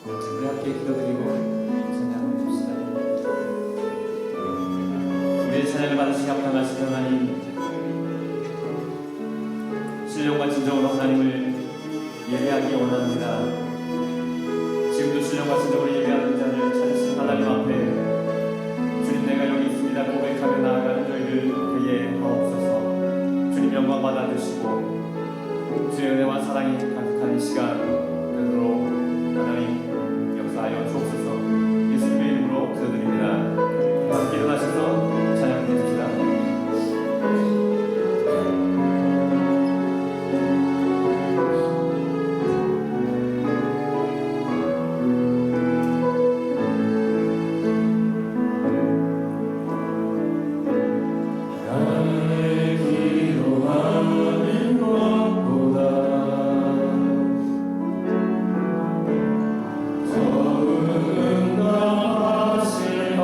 우리 함께 기도드리고 찬양을 봅시다. 우리의 찬양을 받으시기 합당하신 하나님, 신령과 진정으로 하나님을 예배하기 원합니다. 지금도 신령과 진정으로 예배하는 자를 찾으신 하나님 앞에 주님, 내가 여기 있습니다 고백하며 나아가는 저희를 그에 하옵소서. 주님, 영광 받아주시고 주의 은혜와 사랑이 가득한 이 시간 되도록 하나님 역사하여 주옵소서. 예수님의 이름으로 기도드립니다. 함께 일어나셔서 찬양해 주시다. 적응하실 바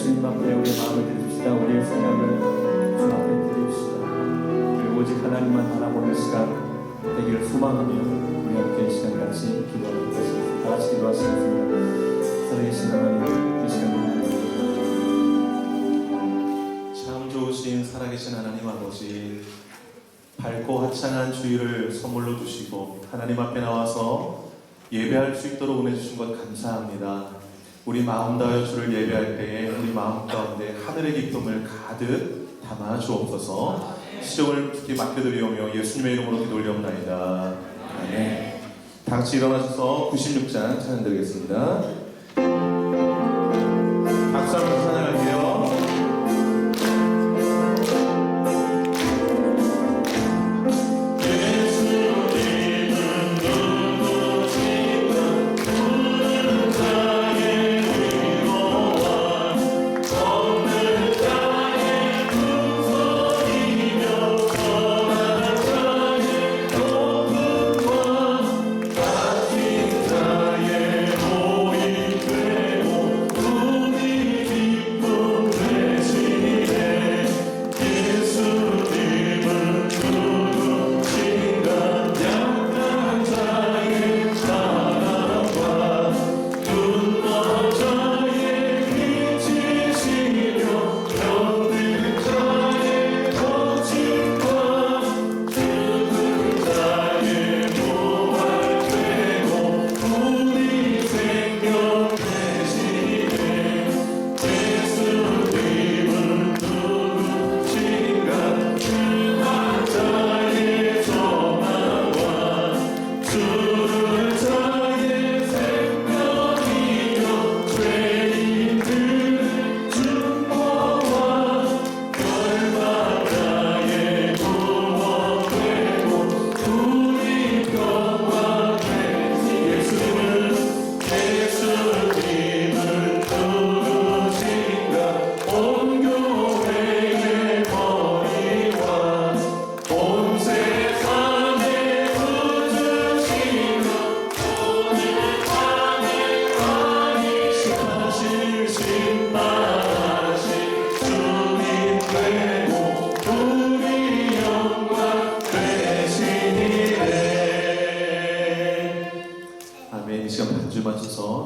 주님 앞에 우리의 마음을 드립시다. 우리의 생각을 주 앞에 드립시다. 그리고 오직 하나님만 바라보는 시간 되기를 소망하며 우리 함께 이 시간 같이 기도하도록 하겠습니다. 다 같이 기도하시겠습니다. 살아계신 하나님, 이 시간 참 좋으신 살아계신 하나님 아버지, 밝고 화창한 주일을 선물로 주시고 하나님 앞에 나와서 예배할 수 있도록 은혜 주신 것 감사합니다. 우리 마음 다하여 주를 예배할 때에 우리 마음 가운데 하늘의 기쁨을 가득 담아 주옵소서. 시종을 주께 맡겨드리오며 예수님의 이름으로 기도 올려옵나이다. 아멘. 다 같이 일어나셔서 96장 찬양 드리겠습니다. 박수 한번 찬양할게요.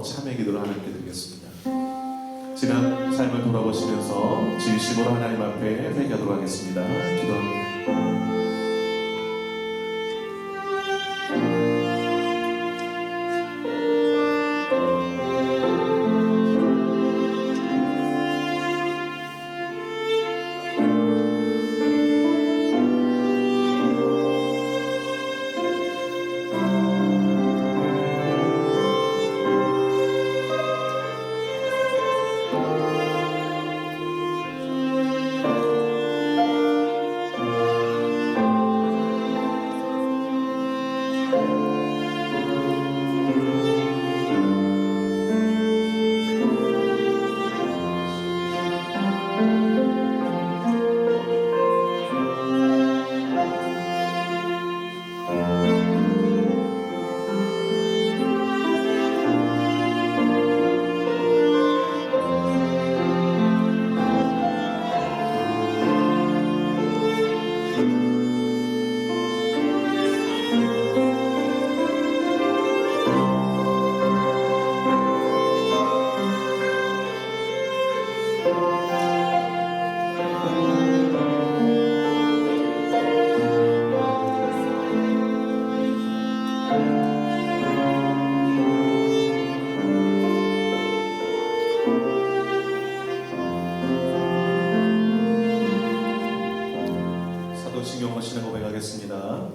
참회 기도를 하나님께 드리겠습니다. 지난 삶을 돌아보시면서 진심으로 하나님 앞에 회개하도록 하겠습니다. 기도합니다. 신경 고백하겠습니다.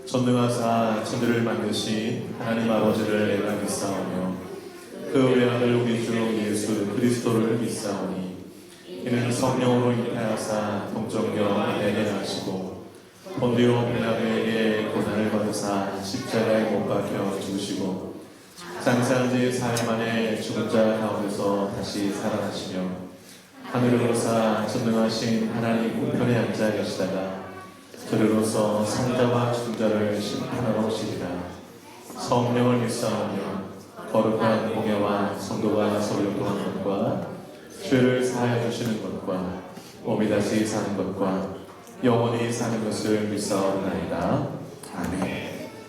전능하사 천지를 만드신 하나님 아버지를 내가 믿사오며 그 외아들 우리 주 예수 그리스도를 믿사오니 이는 성령으로 잉태하사 동정녀 내내하시고 본디오 빌라도에게 고난을 받으사 십자가에 못 박혀 죽으시고 장사한 지 사흘 만에 죽은 자 가운데서 다시 살아나시며 하늘을 오사 전능하신 하나님 우편에 앉아 계시다가 그리로서 산자와 죽은 자를 심판하러 오시리라. 성령을 믿사오며 거룩한 공예와 성도가 서로 교통하는 것과 죄를 사하여 주시는 것과 몸이 다시 사는 것과 영원히 사는 것을 믿사옵나이다. 아멘.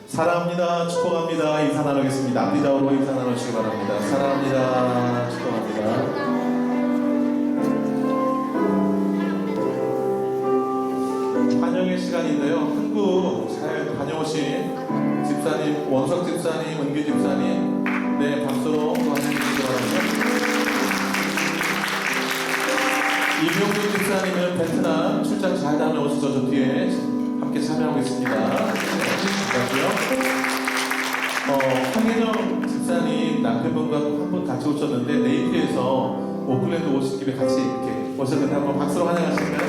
사랑합니다. 축복합니다. 인사 나누겠습니다. 앞뒤좌우로 인사 나누시기 바랍니다. 사랑합니다. 축복합니다. 환영의 시간인데요. 한국 잘 다녀오신 집사님, 원석 집사님, 은규 집사님, 네, 박수로 환영해주시기 바랍니다. 이병준 집사님은 베트남 출장 잘 다녀오셔서 저 뒤에 함께 참여하고 있습니다. 감사하고요. 황혜정 집사님 남편분과 한 분 같이 오셨는데 네이트에서 오클랜드 오실 길에 같이 이렇게 오셨는데 한번 박수로 환영하실까요?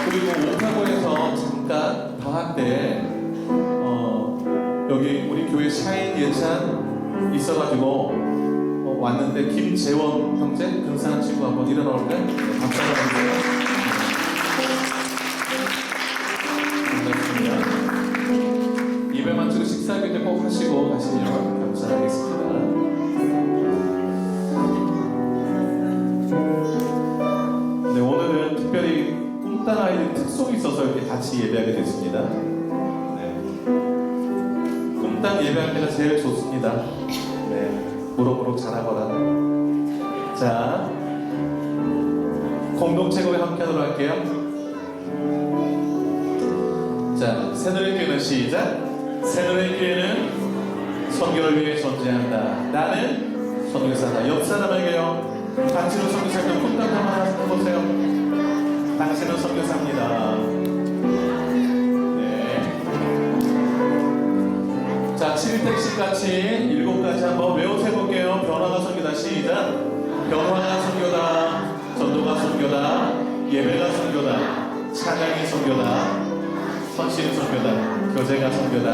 그리고 오카고에서 잠깐 방학 때 여기 우리 교회 샤인 예찬 있어가지고 왔는데 김재원 형제 근사한 친구 한번 일어나올까요? 네, 박수 한번 주세요. 반갑습니다. 입에 맞추고 식사 그때 꼭 하시고 가시면 감사하겠습니다. 네, 오늘은 특별히 꿈땅 아이들 특송이 있어서 이렇게 같이 예배하게 됐습니다. 네. 꿈땅 예배할 때가 제일 좋습니다. 네. 무럭무럭 자라거라. 자, 공동체 고백 함께 하도록 할게요. 자, 새노래교회는 시작. 새노래교회는 선교를 위해 존재한다. 나는 선교사다. 옆 사람에게요. 같이로 선교사님 꿈땅 한번 해보세요. 당신은 선교사입니다. 네. 자, 7택시 같이 7가지 한번 외워서 해볼게요. 변화가 선교다. 시작. 변화가 선교다. 전도가 선교다. 예배가 선교다. 찬양이 선교다. 헌신이 선교다. 교제가 선교다.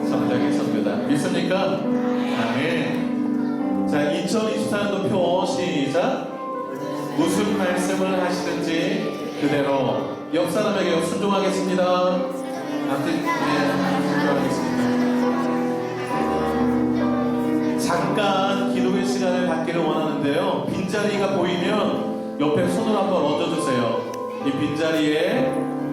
성장이 선교다. 믿습니까? 아멘. 자, 2024년도 표 시작. 무슨 말씀을 하시든지 그대로 옆 사람에게 순종하겠습니다. 앞뒤 순종하겠습니다. 잠깐 기도의 시간을 갖기를 원하는데요. 빈자리가 보이면 옆에 손을 한번 얹어주세요. 이 빈자리에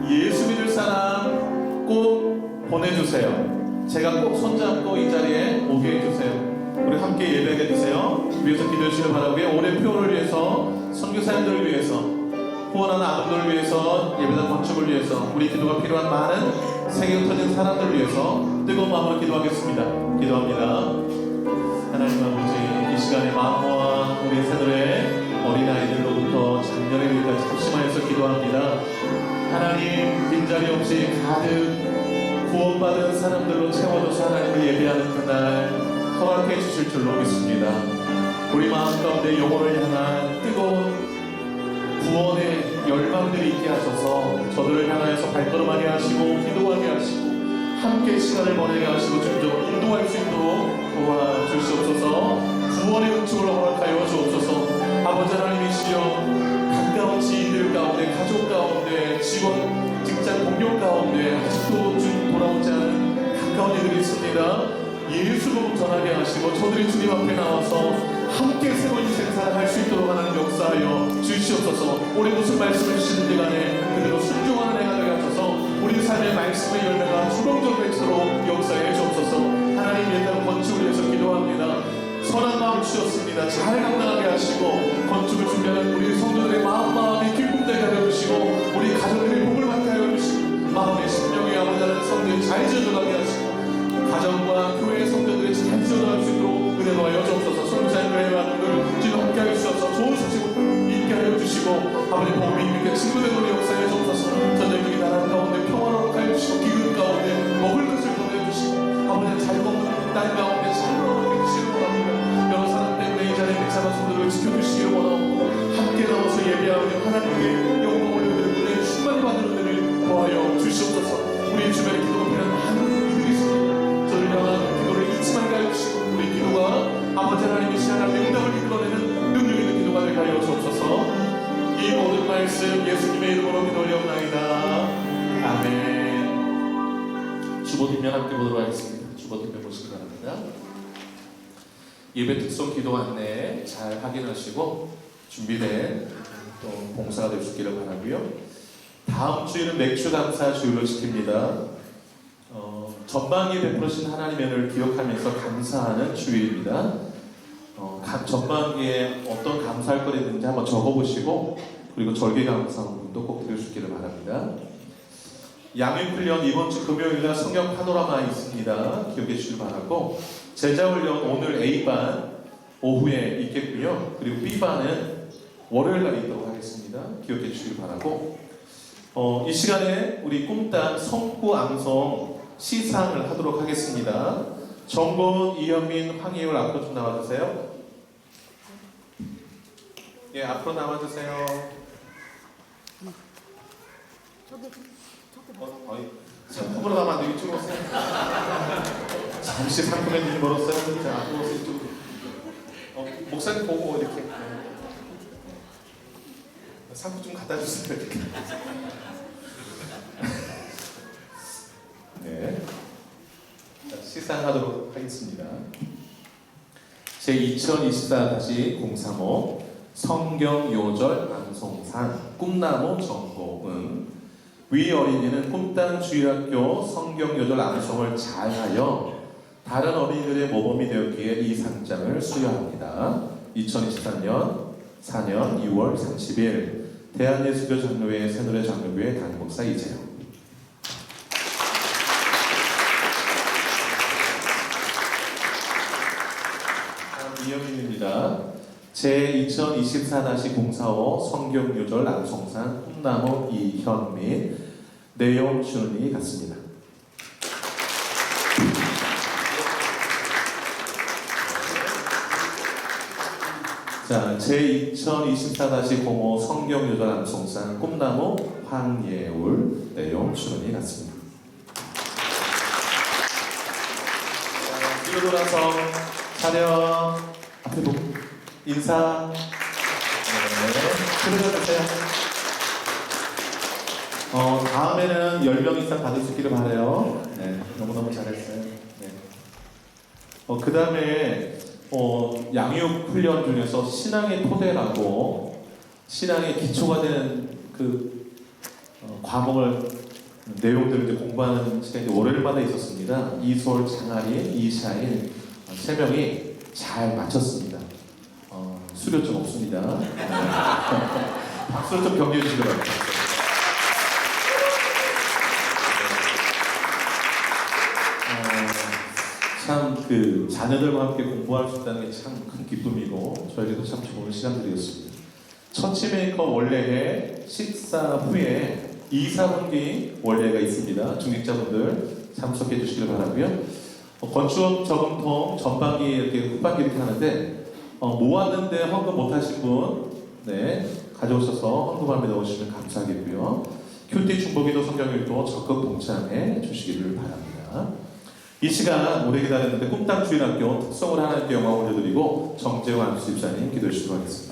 예수 믿을 사람 꼭 보내주세요. 제가 꼭 손잡고 이 자리에 오게 해주세요. 우리 함께 예배하게 되세요. 위해서 기도해 주시길 바라고요. 올해 표를 위해서, 선교사님들을 위해서, 후원하는 아동들을 위해서, 예배당 건축을 위해서, 우리 기도가 필요한 많은 세계에 터진 사람들을 위해서 뜨거운 마음으로 기도하겠습니다. 기도합니다. 하나님 아버지, 이 시간에 마음과 우리 새들의 어린아이들로부터 장년에까지 합심하여서 기도합니다. 하나님, 빈자리 없이 가득 구원받은 사람들로 채워줘서 하나님을 예배하는 그날 허락해 주실 줄로 믿습니다. 우리 마음 가운데 영혼을 향한 뜨거운 구원의 열망들이 있게 하셔서 저들을 향하여서 발걸음하게 하시고 기도하게 하시고 함께 시간을 보내게 하시고 주님적으로 인도할 수 있도록 도와주시옵소서. 구원의 은총을 허락하여 주옵소서. 아버지 하나님이시여, 가까운 지인들 가운데, 가족 가운데, 직원, 직장 동료 가운데 아직도 주님 돌아오지 않은 가까운 이들이 있습니다. 예수 복음 전하게 하시고 저들이 주님 앞에 나와서 함께 새로운 인생 살아갈 수 있도록 하나님 역사하여 주시옵소서. 우리 무슨 말씀을 주시는지 간에 그대로 순종하는 애가 되게 하셔서 우리 삶의 말씀의 열매가 수동적으로 맺도록 역사해 주옵소서. 하나님 예배당 건축을 위해서 기도합니다. 선한 마음 주셨습니다. 잘 감당하게 하시고 건축을 준비하는 우리 성도들의 마음이 기쁨되게 하여 주시고 우리 가족들의 복을 받게 하여 주시고 마음의 심령의 아버지 하나님 성도들이 잘 지어져가게 하시고 가정과 교회의 성도들이 잘 지어져갈 수 있도록 은혜로 하여 주옵소서. 선교사님들의 마음을 주님 함께 하여 주셔서 좋은 소식을 있게 하여 주시고 아버지 복음이 있게 친구들 우리 역사에 주옵소서. 전쟁적인 나라 가운데 평화로 하여 주시고 기근 가운데 먹을 것을 보내주시고 아버지 잘 먹는 땅 가운데 잘 먹는 것을 원합니다. 여러 사람 때문에 이 자리에 백사가 손들을 지켜주시기를 원하고 함께 나와서 예배하며 하나님께 영광 올려드리는 은혜를 충만히 받는 은혜를 더하여 주시옵소서. 우리 주변에 기도가 필요한 많은 이들이 있습니다. 저를 향한 기도를 잊지 말게 하여 주시고 우리 기도가 아버지 하나님이시 하나님의 응답을 이끌어내는 능력 있는 기도가 되게 하여 주옵소서. 이 모든 말씀 예수님의 이름으로 기도 올려옵나이다. 아멘. 주보 뒷면 함께 보도록 하겠습니다. 주보 뒷면 보시기 바랍니다. 예배 특송 기도 안내 잘 확인하시고 준비된 또 봉사가 될 수 있기를 바라고요. 다음 주일은 맥주 감사 주일로 지킵니다. 전반기에 베풀으신 하나님의 은혜를 기억하면서 감사하는 주일입니다. 전반기에 어떤 감사할 거리 있는지 한번 적어보시고 그리고 절기 감사도 꼭 드려주시기를 바랍니다. 양육훈련 이번 주 금요일날 성경 파노라마 있습니다. 기억해 주시길 바라고 제자훈련 오늘 A반 오후에 있겠고요. 그리고 B반은 월요일날 있도록 하겠습니다. 기억해 주시길 바라고 이 시간에 우리 꿈땅 성구 암송 시상을 하도록 하겠습니다. 정곤, 이현민, 황희율 앞으로 좀 나와주세요. 예, 앞으로 나와주세요. 상품으로 가면 안 되게 이쪽으로 오세요. 잠시 상품에 눈이 멀었어요. 자, 앞으로 오세요. 이쪽으로. 목사님 보고 이렇게. 상품 좀 갖다 주세요. 이렇게. 네. 자, 시상하도록 하겠습니다. 제2024-035 성경요절 암송상 꿈나무 정보은 위 어린이는 꿈땅 주일학교 성경요절 암송을 잘하여 다른 어린이들의 모범이 되었기에 이 상장을 수여합니다. 2023년 4년 2월 30일 대한예수교 장로회 새노래 장로교회 담임목사 이재영. 이영민입니다. 제2024-045 성경요절 암송상 꿈나무 이현민 내용 순위 같습니다. 자, 제2024-05 성경요절 암송상 꿈나무 황예울 내용 순위 같습니다. 뒤로 돌아서 차렷 앞에 보고 인사. 들어주세요. 다음에는 10명 이상 받을 수 있기를 바라요. 네, 너무너무 잘했어요. 네. 그 다음에 양육 훈련 중에서 신앙의 토대라고 신앙의 기초가 되는 그 과목을 내용들을 이제 공부하는 시간이 월요일마다 있었습니다. 이솔, 장아리, 이샤인 3명이 잘 마쳤습니다. 수료 좀 없습니다. 박수를 좀 격려해 주시기 바랍니다. 참 그 자녀들과 함께 공부할 수 있다는 게 참 큰 기쁨이고 저에게도 참 좋은 시간들이었습니다. 처치메이커 원래회 식사 후에 2, 4분기 원래가 있습니다. 중직자분들 참석해 주시길 바라고요. 건축 저금통 전반기 이렇게 후반기 이렇게 하는데 모았는데 헌금 못하신 분 가져오셔서 헌금함에 넣으시면 감사하겠고요. 큐티 중보기도 성경일도 적극 동참해 주시기를 바랍니다. 이 시간 오래 기다렸는데 꿈땅 주일학교 특성을 하나님께 영광 올려드리고 정재환 집사님 기도해 주시도록 하겠습니다.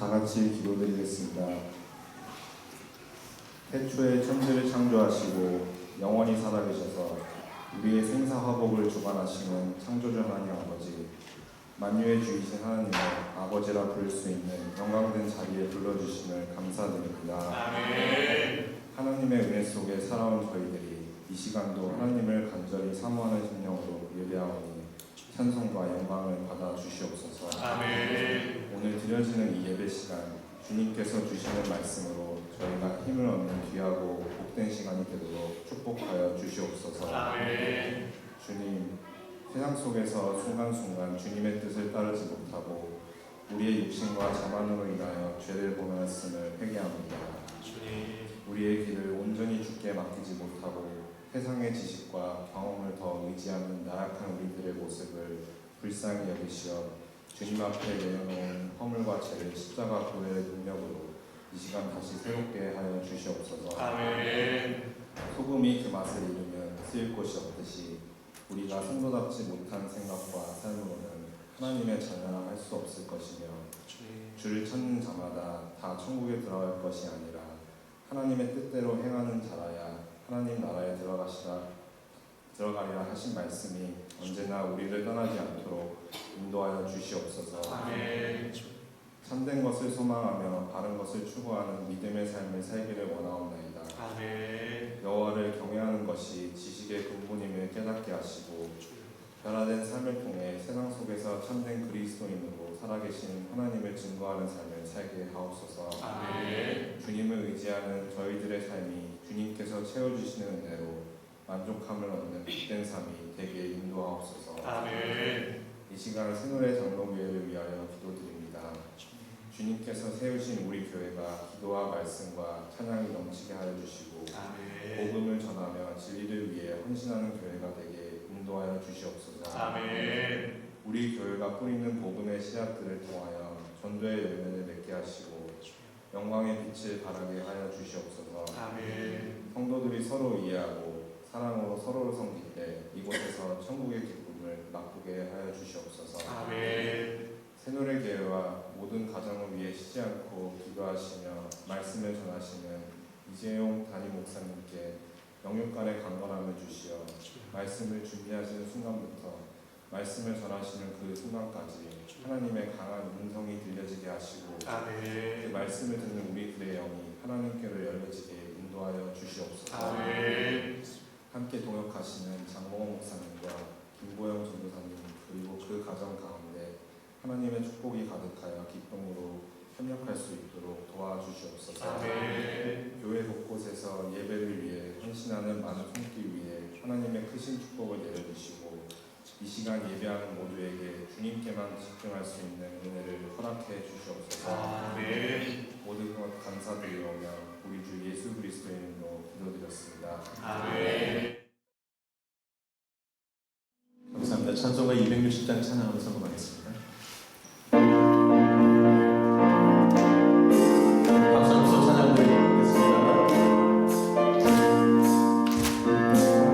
다 같이 기도드리겠습니다. 태초에 천지를 창조하시고 영원히 살아계셔서 우리의 생사화복을 주관하시는 창조주 하나님 아버지, 만유의 주이신 하나님을 아버지라 부를 수 있는 영광된 자리에 불러주심을 감사드립니다. 아멘. 하나님의 은혜 속에 살아온 저희들이 이 시간도 하나님을 간절히 사모하는 심령으로 예배하오니 찬송과 영광을 받아 주시옵소서. 아멘. 오늘 드려지는 이 예배 시간, 주님께서 주시는 말씀으로 저희가 힘을 얻는 귀하고 복된 시간이 되도록 축복하여 주시옵소서. 아멘. 주님, 세상 속에서 순간순간 주님의 뜻을 따르지 못하고 우리의 육신과 자만으로 인하여 죄를 범하였음을 회개합니다. 주님. 우리의 길을 온전히 주께 맡기지 못하고 세상의 지식과 경험을 더 의지하는 나약한 우리들의 모습을 불쌍히 여기시어 주님 앞에 내려놓은 허물과 죄를 십자가 보혈의 능력으로 이 시간 다시 새롭게 하여 주시옵소서. 아멘. 소금이 그 맛을 잃으면 쓰일 곳이 없듯이 우리가 성도답지 못한 생각과 삶으로는 하나님의 자녀라 할 수 없을 것이며 주님. 주를 찾는 자마다 다 천국에 들어갈 것이 아니라 하나님의 뜻대로 행하는 자라야 하나님 나라에 들어가리라 하신 말씀이 언제나 우리를 떠나지 않도록 인도하여 주시옵소서. 아멘. 참된 것을 소망하며 바른 것을 추구하는 믿음의 삶을 살기를 원하옵나이다. 아멘. 여호와를 경외하는 것이 지식의 근본임을 깨닫게 하시고 변화된 삶을 통해 세상 속에서 참된 그리스도인으로 살아계신 하나님을 증거하는 삶을 살게 하옵소서. 아멘. 주님을 의지하는 저희들의 삶이 주님께서 채워주시는 은혜로 만족함을 얻는 복된 삶이 되게 인도하옵소서. 아멘. 이 시간 새노래 장로교회를 위하여 기도드립니다. 주님께서 세우신 우리 교회가 기도와 말씀과 찬양이 넘치게 하여 주시고 아멘. 복음을 전하며 진리를 위해 헌신하는 교회가 되게 인도하여 주시옵소서. 아멘. 우리 교회가 뿌리는 복음의 씨앗들을 통하여 전도의 열매를 맺게 하시고 영광의 빛을 발하게 하여 주시옵소서. 아멘. 성도들이 서로 이해하고 사랑으로 서로를 섬길 때 이곳에서 천국의 기쁨을 맛보게 하여 주시옵소서. 아멘. 새노래 교회와 모든 가정을 위해 쉬지 않고 기도하시며 말씀을 전하시는 이재용 담임 목사님께 영육간의 강건함을 주시어 말씀을 준비하시는 순간부터 말씀을 전하시는 그 순간까지 하나님의 강한 음성이 들려지게 하시고 그 아멘. 말씀을 듣는 우리들의 영이 하나님께로 열려지게 인도하여 주시옵소서. 아멘. 함께 동역하시는 장봉원 목사님과 김보영 전도사님 그리고 그 가정 가운데 하나님의 축복이 가득하여 기쁨으로 협력할 수 있도록 도와주시옵소서. 아멘. 교회 곳곳에서 예배를 위해 헌신하는 많은 손길 위에 하나님의 크신 축복을 내려주시고 이 시간 예배하는 모두에게 주님께만 집중할 수 있는 은혜를 허락해 주시옵소서. 아멘. 모든 것 감사드리오며 우리 주 예수 그리스도의 이름으로 기도드렸습니다. 아멘. 감사합니다. 찬송가 260장 찬양으로 성공하겠습니다. 박수 한번 찬양 드리겠습니다. 할렐루야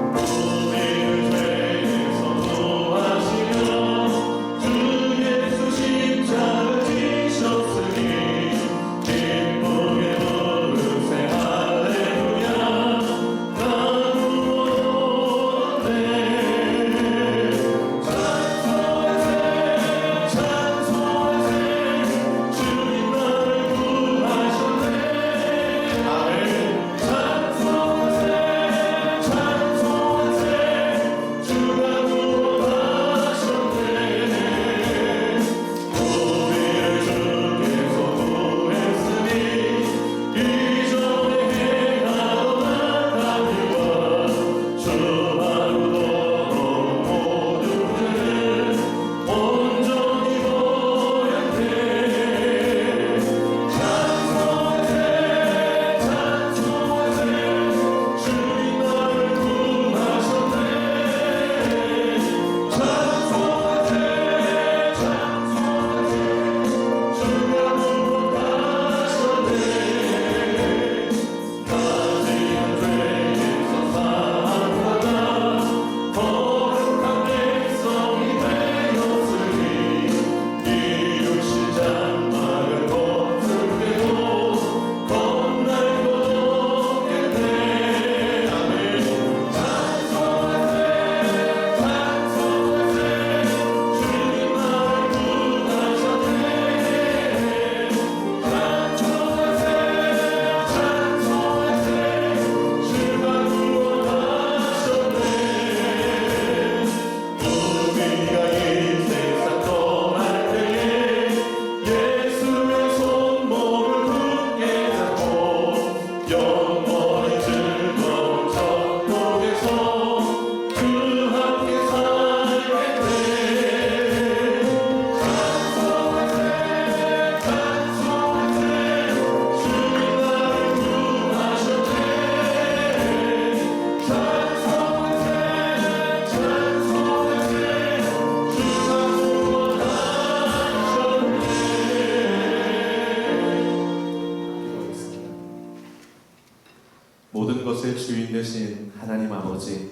주인 되신 하나님 아버지,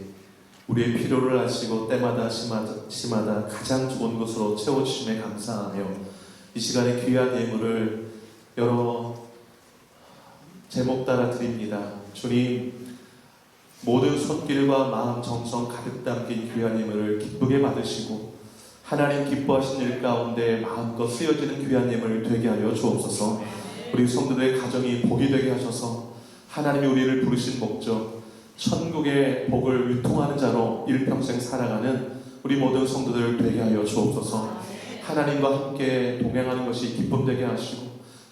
우리의 필요를 아시고 때마다 시마다 가장 좋은 것으로 채워주심에 감사하며 이 시간에 귀한 예물을 여러 제목 따라 드립니다. 주님, 모든 손길과 마음 정성 가득 담긴 귀한 예물을 기쁘게 받으시고 하나님 기뻐하신 일 가운데 마음껏 쓰여지는 귀한 예물 되게 하여 주옵소서. 우리 성도들의 가정이 복이 되게 하셔서 하나님이 우리를 부르신 목적, 천국의 복을 유통하는 자로 일평생 살아가는 우리 모든 성도들 되게 하여 주옵소서. 하나님과 함께 동행하는 것이 기쁨 되게 하시고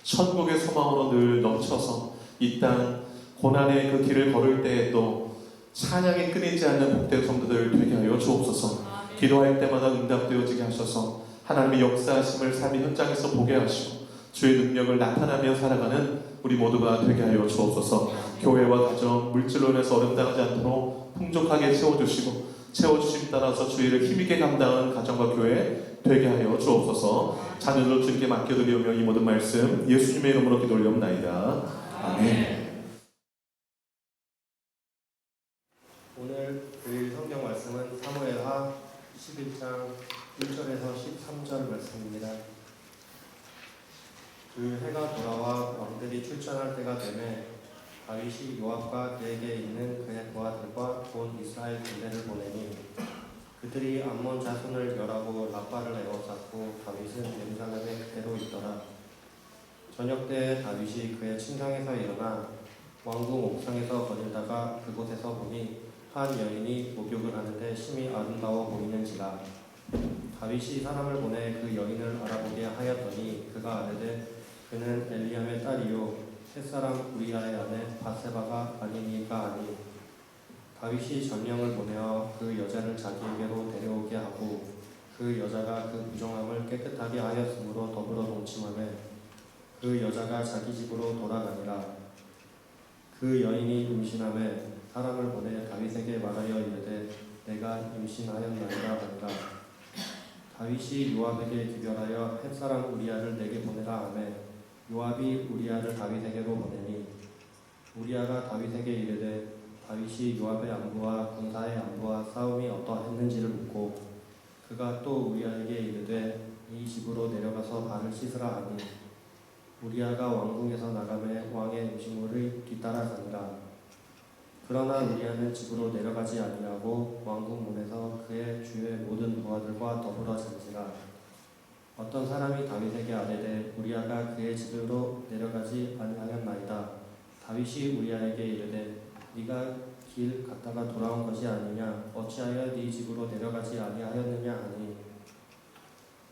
천국의 소망으로 늘 넘쳐서 이 땅 고난의 그 길을 걸을 때에도 찬양이 끊이지 않는 복된 성도들 되게 하여 주옵소서. 기도할 때마다 응답되어지게 하셔서 하나님의 역사하심을 삶의 현장에서 보게 하시고 주의 능력을 나타나며 살아가는 우리 모두가 되게 하여 주옵소서. 교회와 가정, 물질로 인해서 어렵다하지 않도록 풍족하게 채워주시고 채워주심 따라서 주의를 힘있게 감당하는 가정과 교회 되게 하여 주옵소서. 자녀들로 주님께 맡겨드리오며 이 모든 말씀 예수님의 이름으로 기도 올려옵나이다. 아멘. 오늘 드릴 성경 말씀은 사무엘하 11장 1절에서 13절 말씀입니다. 그 해가 돌아와 왕들이 출전할 때가 되매 다윗이 요압과 그에게 있는 그의 부하들과 온 이스라엘 군대를 보내니 그들이 암몬 자손을 멸하고 라빠를 에워쌌고 다윗은 예루살렘에 그대로 있더라. 저녁 때에 다윗이 그의 침상에서 일어나 왕궁 옥상에서 거닐다가 그곳에서 보니 한 여인이 목욕을 하는데 심히 아름다워 보이는지라. 다윗이 사람을 보내 그 여인을 알아보게 하였더니 그가 아뢰되 그는 엘리암의 딸이요 햇사람 우리아의 아내 바세바가 아니니까 하니 다윗이 전령을 보내어 그 여자를 자기에게로 데려오게 하고 그 여자가 그 부정함을 깨끗하게 하였으므로 더불어 동침하며 그 여자가 자기 집으로 돌아가니라. 그 여인이 임신하며 사람을 보내 다윗에게 말하여 이르되 내가 임신하였나이다 하니라. 다윗이 요압에게 기별하여 햇사람 우리아를 내게 보내라 하매 요압이 우리아를 다윗에게로 보내니 우리아가 다윗에게 이르되 다윗이 요압의 안부와 군사의 안부와 싸움이 어떠했는지를 묻고 그가 또 우리아에게 이르되 이 집으로 내려가서 발을 씻으라 하니 우리아가 왕궁에서 나가매 왕의 음식물을 뒤따라가니라. 그러나 우리아는 집으로 내려가지 아니하고 왕궁 문에서 그의 주의 모든 부하들과 더불어 잔지라. 어떤 사람이 다윗에게 아뢰되 우리아가 그의 집으로 내려가지 아니하였나이다. 다윗이 우리아에게 이르되 네가 길 갔다가 돌아온 것이 아니냐 어찌하여 네 집으로 내려가지 아니하였느냐 하니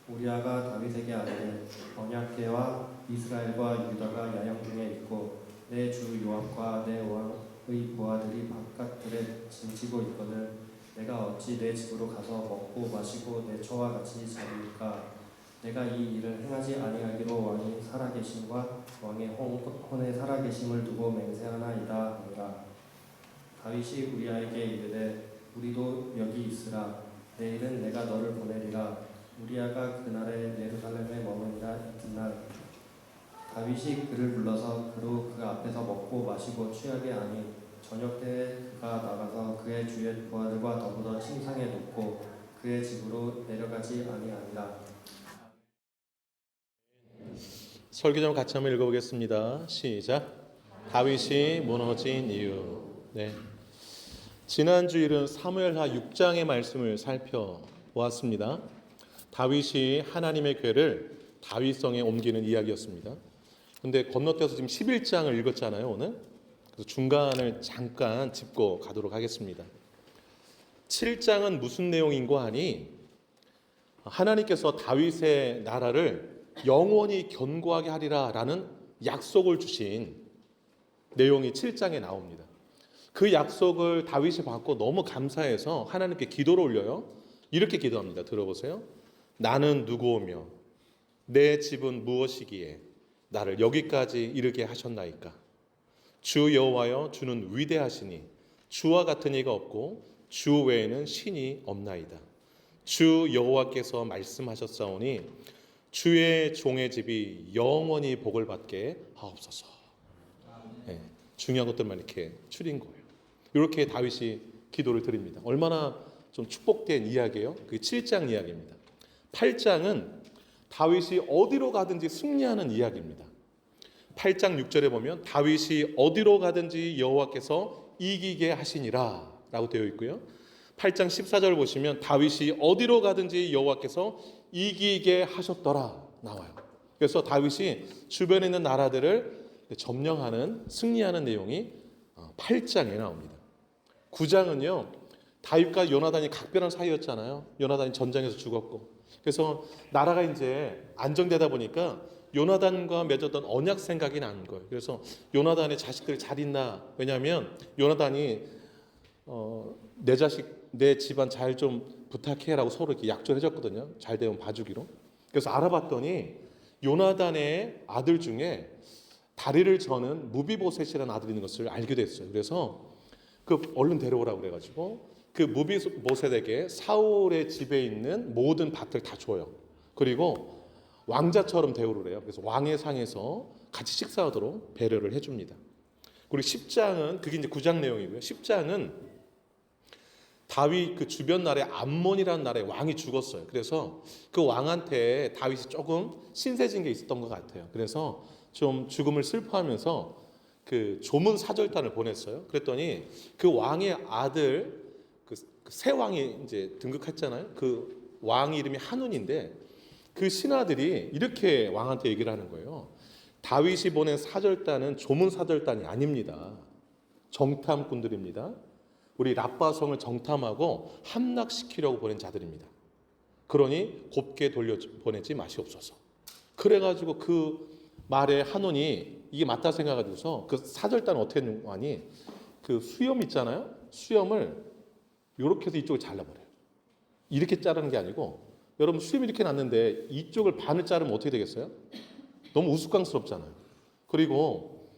우리아가 다윗에게 아뢰되 언약궤와 이스라엘과 유다가 야영 중에 있고 내 주 요압과 내 왕의 부하들이 바깥들에 짐지고 있거늘 내가 어찌 내 집으로 가서 먹고 마시고 내 처와 같이 자리일까. 내가 이 일을 행하지 아니하기로 왕이 살아계심과 왕의 혼에 살아계심을 두고 맹세하나이다 하니라. 다윗이 우리아에게 이르되 우리도 여기 있으라. 내일은 내가 너를 보내리라. 우리아가 그날에 예루살렘에 머무니라. 이튿날 다윗이 그를 불러서 그로 그 앞에서 먹고 마시고 취하게 하니 저녁 때에 그가 나가서 그의 주의 부하들과 더불어 침상에 눕고 그의 집으로 내려가지 아니하니라. 설교 좀 같이 한번 읽어보겠습니다. 시작. 다윗이 무너진 이유. 네. 지난 주일은 사무엘하 6장의 말씀을 살펴보았습니다. 다윗이 하나님의 궤를 다윗성에 옮기는 이야기였습니다. 근데 건너뛰어서 지금 11장을 읽었잖아요, 오늘. 그래서 중간을 잠깐 짚고 가도록 하겠습니다. 7장은 무슨 내용인고 하니 하나님께서 다윗의 나라를 영원히 견고하게 하리라라는 약속을 주신 내용이 7장에 나옵니다. 그 약속을 다윗이 받고 너무 감사해서 하나님께 기도를 올려요. 이렇게 기도합니다. 들어보세요. 나는 누구오며 내 집은 무엇이기에 나를 여기까지 이르게 하셨나이까. 주 여호와여 주는 위대하시니 주와 같은 이가 없고 주 외에는 신이 없나이다. 주 여호와께서 말씀하셨사오니 주의 종의 집이 영원히 복을 받게 하옵소서. 네, 중요한 것들만 이렇게 추린 거예요. 이렇게 다윗이 기도를 드립니다. 얼마나 좀 축복된 이야기예요. 그게 7장 이야기입니다. 8장은 다윗이 어디로 가든지 승리하는 이야기입니다. 8장 6절에 보면 다윗이 어디로 가든지 여호와께서 이기게 하시니라 라고 되어 있고요. 8장 14절 보시면 다윗이 어디로 가든지 여호와께서 이기게 하셨더라 나와요. 그래서 다윗이 주변에 있는 나라들을 점령하는 승리하는 내용이 8장에 나옵니다. 9장은요 다윗과 요나단이 각별한 사이였잖아요. 요나단이 전쟁에서 죽었고 그래서 나라가 이제 안정되다 보니까 요나단과 맺었던 언약 생각이 나는 거예요. 그래서 요나단의 자식들이 잘 있나? 왜냐하면 요나단이 내 자식, 내 집안 잘 좀 부탁해라고 서로 이렇게 약조해줬거든요. 잘 되면 봐주기로. 그래서 알아봤더니 요나단의 아들 중에 다리를 저는 무비보셋이라는 아들이 있는 것을 알게 됐어요. 그래서 그 얼른 데려오라고 그래가지고 그 무비보셋에게 사울의 집에 있는 모든 밭을 다 줘요. 그리고 왕자처럼 대우를 해요. 그래서 왕의 상에서 같이 식사하도록 배려를 해줍니다. 그리고 10장은 그게 이제 9장 내용이고요. 10장은 다윗 그 주변 나라의 암몬이라는 나라의 왕이 죽었어요. 그래서 그 왕한테 다윗이 조금 신세진 게 있었던 것 같아요. 그래서 좀 죽음을 슬퍼하면서 그 조문 사절단을 보냈어요. 그랬더니 그 왕의 아들 그 새 왕이 이제 등극했잖아요. 그 왕 이름이 한운인데 그 신하들이 이렇게 왕한테 얘기를 하는 거예요. 다윗이 보낸 사절단은 조문 사절단이 아닙니다. 정탐꾼들입니다. 우리 랍바성을 정탐하고 함락시키려고 보낸 자들입니다. 그러니 곱게 돌려보내지 마시옵소서. 그래가지고 그 말에 한온이 이게 맞다 생각하고서 그 사절단은 어떻게 했느니 그 수염 있잖아요. 수염을 이렇게 해서 이쪽을 잘라버려요. 이렇게 자르는 게 아니고 여러분 수염이 이렇게 났는데 이쪽을 반을 자르면 어떻게 되겠어요? 너무 우스꽝스럽잖아요. 그리고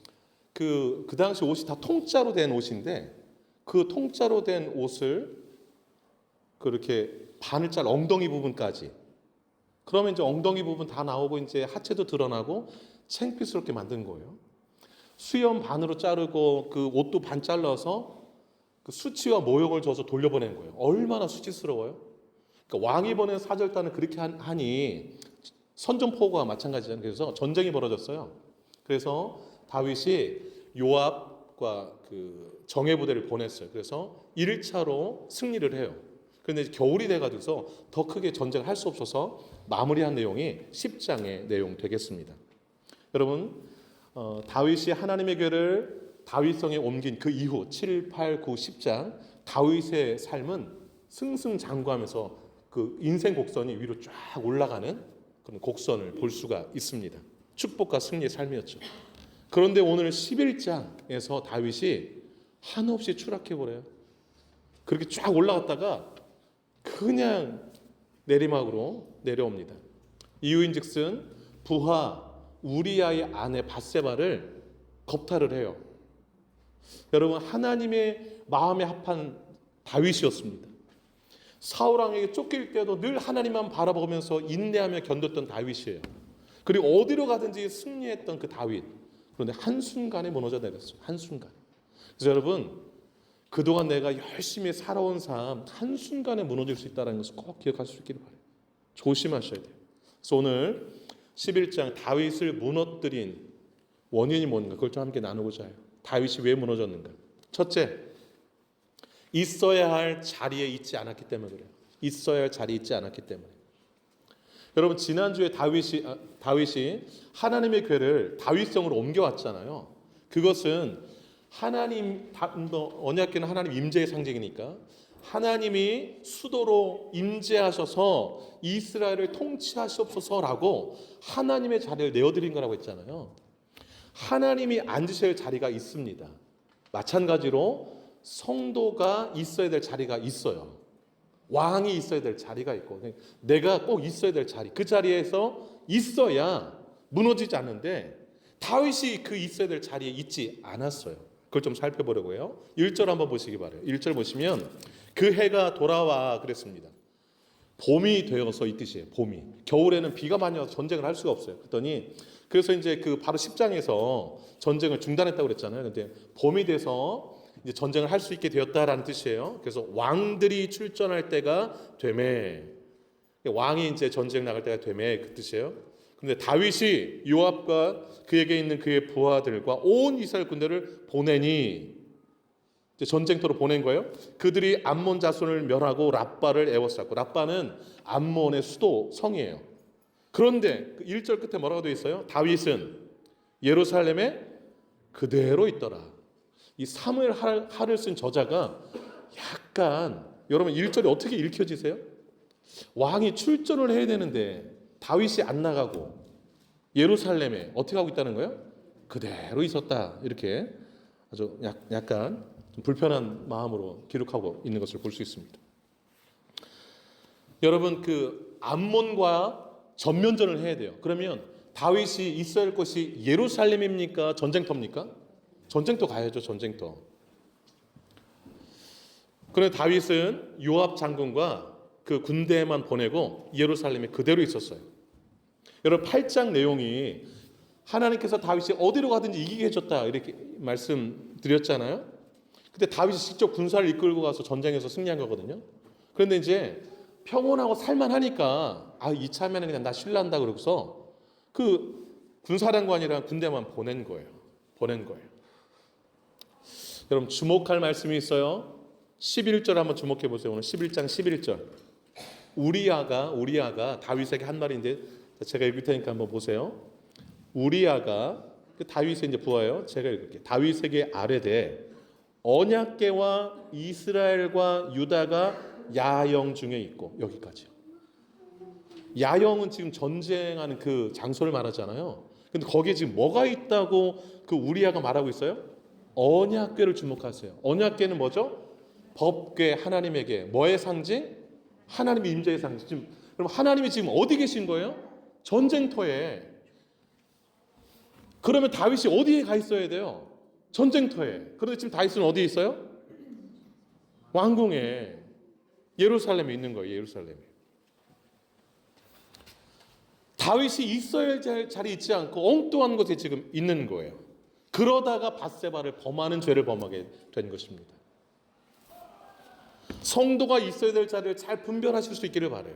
그 당시 옷이 다 통짜로 된 옷인데 그 통짜로 된 옷을 그렇게 반을 잘라 엉덩이 부분까지 그러면 이제 엉덩이 부분 다 나오고 이제 하체도 드러나고 창피스럽게 만든 거예요. 수염 반으로 자르고 그 옷도 반 잘라서 그 수치와 모욕을 줘서 돌려보낸 거예요. 얼마나 수치스러워요. 그러니까 왕이 보낸 사절단은 그렇게 하니 선전포고와 마찬가지잖아요. 그래서 전쟁이 벌어졌어요. 그래서 다윗이 요압과 그 정예부대를 보냈어요. 그래서 1차로 승리를 해요. 그런데 겨울이 돼가지고서 더 크게 전쟁을 할 수 없어서 마무리한 내용이 10장의 내용 되겠습니다. 여러분 다윗이 하나님의 궤를 다윗성에 옮긴 그 이후 7, 8, 9, 10장 다윗의 삶은 승승장구하면서 그 인생 곡선이 위로 쫙 올라가는 그런 곡선을 볼 수가 있습니다. 축복과 승리의 삶이었죠. 그런데 오늘 11장에서 다윗이 한없이 추락해버려요. 그렇게 쫙 올라갔다가 그냥 내리막으로 내려옵니다. 이유인즉슨 부하 우리아의 아내 밧세바를 겁탈을 해요. 여러분 하나님의 마음에 합한 다윗이었습니다. 사울왕에게 쫓길 때도 늘 하나님만 바라보면서 인내하며 견뎠던 다윗이에요. 그리고 어디로 가든지 승리했던 그 다윗. 그런데 한순간에 무너져 내렸어요. 한순간. 그래서 여러분 그동안 내가 열심히 살아온 삶 한순간에 무너질 수 있다는 것을 꼭 기억할 수 있기를 바라요. 조심하셔야 돼요. 그래서 오늘 11장 다윗을 무너뜨린 원인이 뭔가 그걸 좀 함께 나누고자 해요. 다윗이 왜 무너졌는가? 첫째, 있어야 할 자리에 있지 않았기 때문에 그래요. 있어야 할 자리에 있지 않았기 때문에. 여러분 지난주에 다윗이 하나님의 궤를 다윗성으로 옮겨왔잖아요. 그것은 하나님 언약궤는 하나님 임재의 상징이니까 하나님이 수도로 임재하셔서 이스라엘을 통치하시옵소서라고 하나님의 자리를 내어드린 거라고 했잖아요. 하나님이 앉으셔야 할 자리가 있습니다. 마찬가지로 성도가 있어야 될 자리가 있어요. 왕이 있어야 될 자리가 있고 내가 꼭 있어야 될 자리 그 자리에서 있어야 무너지지 않는데 다윗이 그 있어야 될 자리에 있지 않았어요. 그걸 좀 살펴보려고 해요. 1절 한번 보시기 바라요. 1절 보시면 그 해가 돌아와 그랬습니다. 봄이 되어서 이 뜻이에요. 봄이. 겨울에는 비가 많이 와서 전쟁을 할 수가 없어요. 그랬더니 그래서 이제 그 바로 10장에서 전쟁을 중단했다고 그랬잖아요. 근데 봄이 돼서 이제 전쟁을 할 수 있게 되었다라는 뜻이에요. 그래서 왕들이 출전할 때가 되매, 왕이 이제 전쟁 나갈 때가 되매 그 뜻이에요. 그런데 다윗이 요압과 그에게 있는 그의 부하들과 온 이스라엘 군대를 보내니, 이제 전쟁터로 보낸 거예요. 그들이 암몬 자손을 멸하고 랍바를 에워쌌고, 랍바는 암몬의 수도 성이에요. 그런데 1절 끝에 뭐라고 되어 있어요? 다윗은 예루살렘에 그대로 있더라. 이 사무엘 하를 쓴 저자가 약간, 여러분 1절이 어떻게 읽혀지세요? 왕이 출전을 해야 되는데 다윗이 안 나가고 예루살렘에 어떻게 하고 있다는 거예요? 그대로 있었다. 이렇게 아주 약간 좀 불편한 마음으로 기록하고 있는 것을 볼 수 있습니다. 여러분, 그 암몬과 전면전을 해야 돼요. 그러면 다윗이 있어야 할 것이 예루살렘입니까? 전쟁터입니까? 전쟁터 가야죠. 전쟁터. 그런데 다윗은 요압 장군과 그 군대만 보내고 예루살렘에 그대로 있었어요. 여러분, 8장 내용이 하나님께서 다윗이 어디로 가든지 이기게 해줬다 이렇게 말씀드렸잖아요. 근데 다윗이 직접 군사를 이끌고 가서 전쟁에서 승리한 거거든요. 그런데 이제 평온하고 살만하니까 이참에는 그냥 나 신뢰한다 그러고서 그 군사령관이랑 군대만 보낸 거예요. 여러분, 주목할 말씀이 있어요. 11절 한번 주목해 보세요. 오늘 11장 11절. 우리아가 다윗에게 한 말인데 제가 읽을 테니까 한번 보세요. 우리아가 다윗의 이제 부하예요. 제가 읽을게요. 다윗에게 아뢰되 언약궤와 이스라엘과 유다가 야영 중에 있고, 여기까지요. 야영은 지금 전쟁하는 그 장소를 말하잖아요. 근데 거기에 지금 뭐가 있다고 그 우리아가 말하고 있어요? 언약궤를 주목하세요. 언약궤는 뭐죠? 법궤, 하나님에게 뭐의 상징? 하나님의 임재의 상징. 지금 그럼 하나님이 지금 어디 계신 거예요? 전쟁터에. 그러면 다윗이 어디에 가 있어야 돼요? 전쟁터에. 그런데 지금 다윗은 어디에 있어요? 왕궁에, 예루살렘에 있는 거예요. 예루살렘에. 다윗이 있어야 할 자리에 있지 않고 엉뚱한 곳에 지금 있는 거예요. 그러다가 밧세바를 범하는 죄를 범하게 된 것입니다. 성도가 있어야 될 자리를 잘 분별하실 수 있기를 바라요.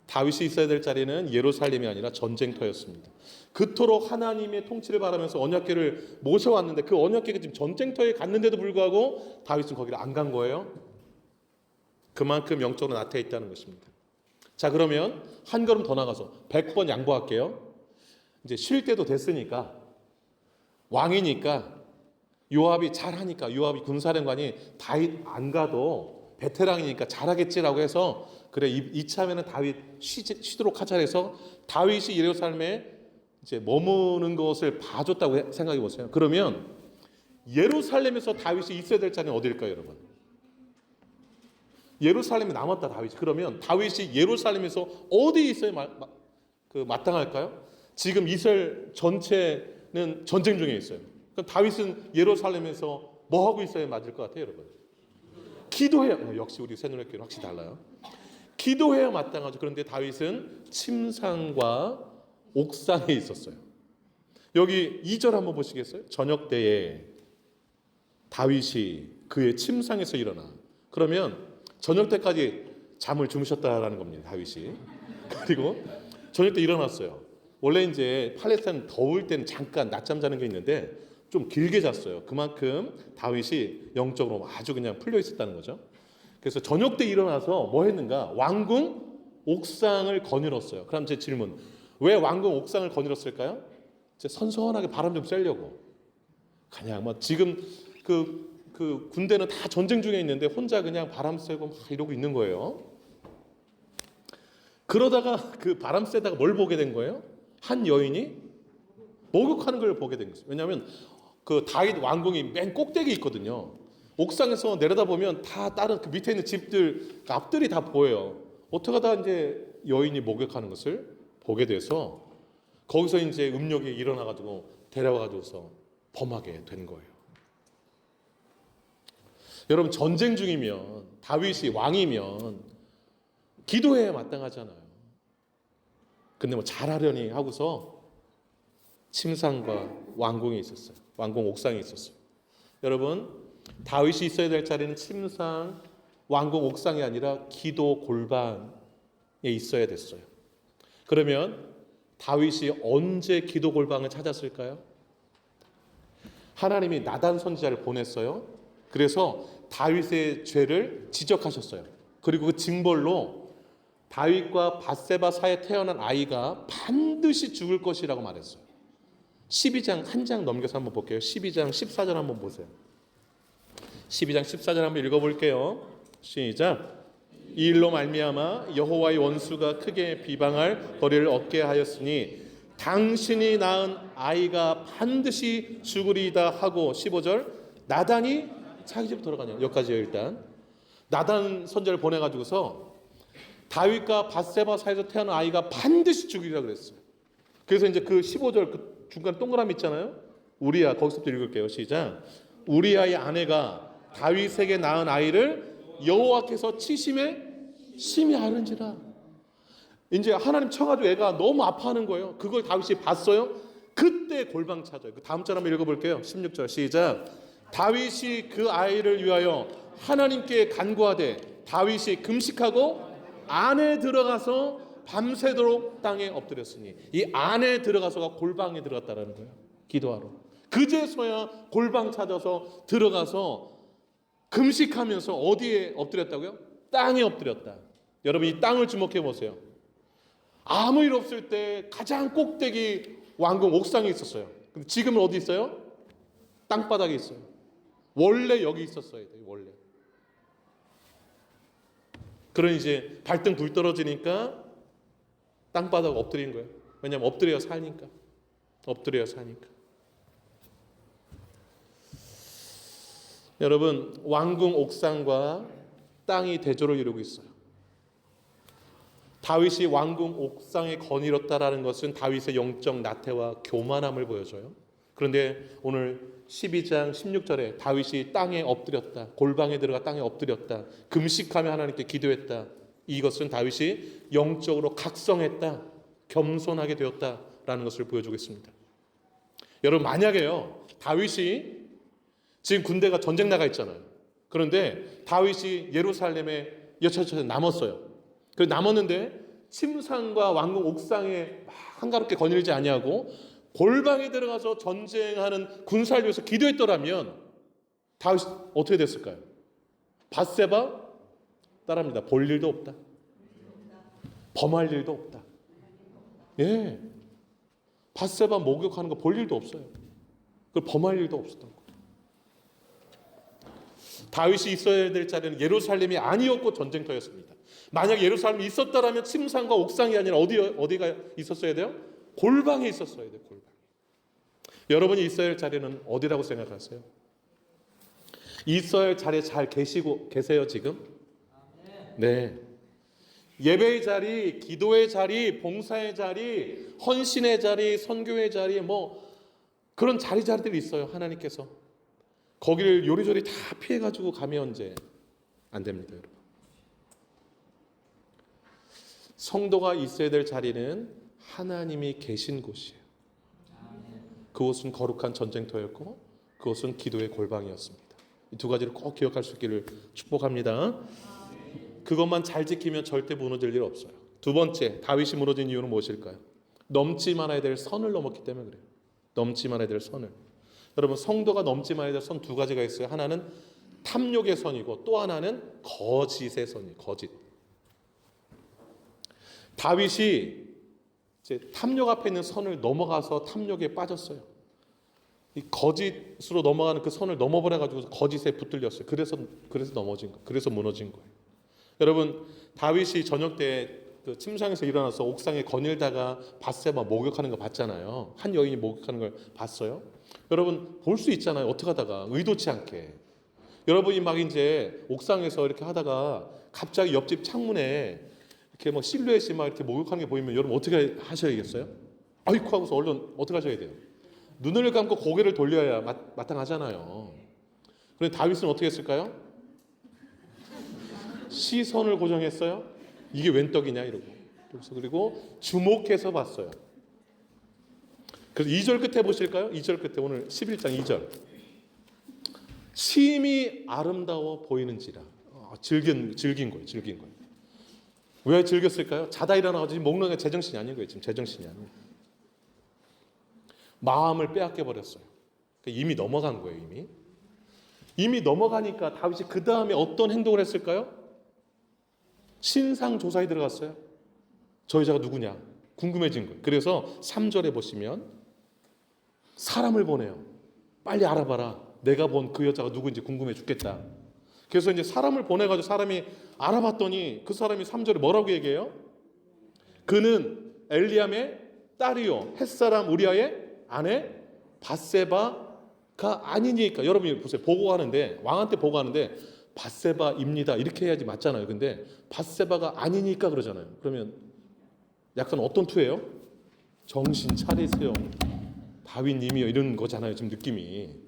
다윗이 있어야 될 자리는 예루살렘이 아니라 전쟁터였습니다. 그토록 하나님의 통치를 바라면서 언약궤를 모셔왔는데 그 언약궤가 지금 전쟁터에 갔는데도 불구하고 다윗은 거기를 안 간 거예요. 그만큼 영적으로 나태해 있다는 것입니다. 자, 그러면 한 걸음 더 나가서 100번 양보할게요. 이제 쉴 때도 됐으니까, 왕이니까, 요압이 잘하니까, 요압이 군사령관이 다윗 안 가도 베테랑이니까 잘하겠지라고 해서, 그래 이참에는 다윗 쉬도록 하자 해서 다윗이 예루살렘에 이제 머무는 것을 봐줬다고 생각해 보세요. 그러면 예루살렘에서 다윗이 있어야 될 자리는 어디일까요, 여러분? 예루살렘에 남았다 다윗이. 그러면 다윗이 예루살렘에서 어디에 있어야 마땅할까요? 지금 이스라엘 전체는 전쟁 중에 있어요. 그럼 다윗은 예루살렘에서 뭐 하고 있어야 맞을 것 같아요, 여러분? 기도해야. 역시 우리 새누리교회는 확실히 달라요. 기도해야 마땅하죠. 그런데 다윗은 침상과 옥상에 있었어요. 여기 2절 한번 보시겠어요? 저녁 때에 다윗이 그의 침상에서 일어나. 그러면 저녁 때까지 잠을 주무셨다라는 겁니다, 다윗이. 그리고 저녁 때 일어났어요. 원래 이제 팔레스타인 더울 때는 잠깐 낮잠 자는 게 있는데 좀 길게 잤어요. 그만큼 다윗이 영적으로 아주 그냥 풀려 있었다는 거죠. 그래서 저녁 때 일어나서 뭐 했는가? 왕궁 옥상을 거닐었어요. 그럼 제 질문, 왜 왕궁 옥상을 거닐었을까요? 이제 선선하게 바람 좀 쐬려고. 그냥 뭐 지금 그 군대는 다 전쟁 중에 있는데 혼자 그냥 바람 쐬고 막 이러고 있는 거예요. 그러다가 그 바람 쐬다가 뭘 보게 된 거예요? 한 여인이 목욕하는 걸 보게 된 거예요. 왜냐하면 그 다윗 왕궁이 맨 꼭대기에 있거든요. 옥상에서 내려다보면 다 다른 그 밑에 있는 집들, 앞들이 다 보여요. 어떡하다 이제 여인이 목욕하는 것을 보게 돼서 거기서 이제 음욕이 일어나가지고 데려와가지고서 범하게 된 거예요. 여러분, 전쟁 중이면, 다윗이 왕이면 기도해야 마땅하잖아요. 근데 뭐 잘하려니 하고서 침상과 왕궁에 있었어요. 왕궁 옥상에 있었어요. 여러분, 다윗이 있어야 될 자리는 침상, 왕궁 옥상이 아니라 기도 골방에 있어야 됐어요. 그러면 다윗이 언제 기도 골방을 찾았을까요? 하나님이 나단 선지자를 보냈어요. 그래서 다윗의 죄를 지적하셨어요. 그리고 그 징벌로 다윗과 밧세바 사이에 태어난 아이가 반드시 죽을 것이라고 말했어요. 12장 한 장 넘겨서 한번 볼게요. 12장 14절 한번 보세요. 12장 14절 한번 읽어볼게요. 시작. 이 일로 말미암아 여호와의 원수가 크게 비방할 거리를 얻게 하였으니 당신이 낳은 아이가 반드시 죽으리이다 하고 15절 나단이 자기 집 돌아가냐. 여기까지요. 일단 나단 선지자를 보내가지고서 다윗과 밧세바 사이에서 태어난 아이가 반드시 죽으리라 그랬어요. 그래서 이제 그 15절 그 중간 동그라미 있잖아요. 우리야, 거기서부터 읽을게요. 시작. 우리야의 아내가 다윗에게 낳은 아이를 여호와께서 치심에 심히 아른지라. 이제 하나님 쳐가지고 애가 너무 아파하는 거예요. 그걸 다윗이 봤어요. 그때 골방 찾아요. 그 다음 절 한번 읽어볼게요. 16절 시작. 다윗이 그 아이를 위하여 하나님께 간구하되 다윗이 금식하고 안에 들어가서 밤새도록 땅에 엎드렸으니 이 안에 들어가서가 골방에 들어갔다라는 거예요. 기도하러. 그제서야 골방 찾아서 들어가서 금식하면서 어디에 엎드렸다고요? 땅에 엎드렸다. 여러분 이 땅을 주목해 보세요. 아무 일 없을 때 가장 꼭대기 왕궁 옥상에 있었어요. 근데 지금은 어디 있어요? 땅바닥에 있어요. 원래 여기 있었어야 돼요. 원래. 그러니 이제 발등 불 떨어지니까 땅바닥 엎드린 거예요. 왜냐하면 엎드려야 사니까. 엎드려야 사니까. 여러분 왕궁 옥상과 땅이 대조를 이루고 있어요. 다윗이 왕궁 옥상에 거닐었다라는 것은 다윗의 영적 나태와 교만함을 보여줘요. 그런데 오늘 12장 16절에 다윗이 땅에 엎드렸다. 골방에 들어가 땅에 엎드렸다. 금식하며 하나님께 기도했다. 이것은 다윗이 영적으로 각성했다. 겸손하게 되었다라는 것을 보여주고 있습니다. 여러분 만약에요. 다윗이 지금 군대가 전쟁 나가 있잖아요. 그런데 다윗이 예루살렘에 여차저차 남았어요. 그래서 남았는데 침상과 왕궁 옥상에 한가롭게 거닐지 아니하고 골방에 들어가서 전쟁하는 군사를 위해서 기도했더라면 다윗이 어떻게 됐을까요? 밧세바 따라합니다. 볼 일도 없다. 범할 일도 없다. 예, 밧세바 목욕하는 거 볼 일도 없어요. 그 범할 일도 없었던 거예요. 다윗이 있어야 될 자리는 예루살렘이 아니었고 전쟁터였습니다. 만약 예루살렘이 있었다라면 침상과 옥상이 아니라 어디가 있었어야 돼요? 골방에 있었어야 돼요. 골방. 여러분이 있어야 할 자리는 어디라고 생각하세요? 있어야 할 자리에 잘 계세요 지금? 네. 예배의 자리, 기도의 자리, 봉사의 자리, 헌신의 자리, 선교의 자리, 뭐 그런 자리들이 있어요. 하나님께서 거기를 요리조리 다 피해가지고 가면 이제 안 됩니다, 여러분. 성도가 있어야 될 자리는 하나님이 계신 곳이에요. 그곳은 거룩한 전쟁터였고 그곳은 기도의 골방이었습니다. 이 두 가지를 꼭 기억할 수 있기를 축복합니다. 그것만 잘 지키면 절대 무너질 일 없어요. 두 번째, 다윗이 무너진 이유는 무엇일까요? 넘지 말아야 될 선을 넘었기 때문에 그래요. 넘지 말아야 될 선을. 여러분 성도가 넘지 말아야 될 선 두 가지가 있어요. 하나는 탐욕의 선이고 또 하나는 거짓의 선이에요. 거짓. 다윗이 이제 탐욕 앞에 있는 선을 넘어가서 탐욕에 빠졌어요. 이 거짓으로 넘어가는 그 선을 넘어버려가지고 거짓에 붙들렸어요. 그래서 넘어진 거, 그래서 무너진 거예요. 여러분 다윗이 저녁 때 그 침상에서 일어나서 옥상에 거닐다가 밧세바 목욕하는 거 봤잖아요. 한 여인이 목욕하는 걸 봤어요. 여러분 볼 수 있잖아요. 어떻게 하다가 의도치 않게. 여러분이 막 이제 옥상에서 이렇게 하다가 갑자기 옆집 창문에 이렇게 뭐 실루엣이 막 이렇게 목욕하는 게 보이면 여러분 어떻게 하셔야겠어요? 아이쿠 하고서 얼른 어떻게 하셔야 돼요? 눈을 감고 고개를 돌려야 마땅하잖아요. 그런데 다윗은 어떻게 했을까요? 시선을 고정했어요. 이게 웬 떡이냐 이러고. 그리고 주목해서 봤어요. 그래서 2절 끝에 보실까요? 2절 끝에 오늘 11장 2절. 심히 아름다워 보이는지라. 즐긴 거예요. 즐긴 거예요. 왜 즐겼을까요? 자다 일어나가지고 먹는 게 제정신이 아닌 거예요. 지금 제정신이 아니에요. 마음을 빼앗겨 버렸어요. 이미 넘어간 거예요. 이미 넘어가니까 다윗이 그 다음에 어떤 행동을 했을까요? 신상 조사에 들어갔어요. 저 여자가 누구냐 궁금해진 거예요. 그래서 3절에 보시면 사람을 보내요. 빨리 알아봐라. 내가 본 그 여자가 누구인지 궁금해 죽겠다. 그래서 이제 사람을 보내가지고 사람이 알아봤더니 그 사람이 3절에 뭐라고 얘기해요? 그는 엘리암의 딸이요 햇사람 우리아의 아내 밧세바가 아니니까. 여러분이 보세요. 보고하는데 왕한테 보고하는데 밧세바입니다 이렇게 해야지 맞잖아요. 근데 밧세바가 아니니까 그러잖아요. 그러면 약간 어떤 투예요? 정신 차리세요 다윗님이요 이런 거잖아요. 지금 느낌이.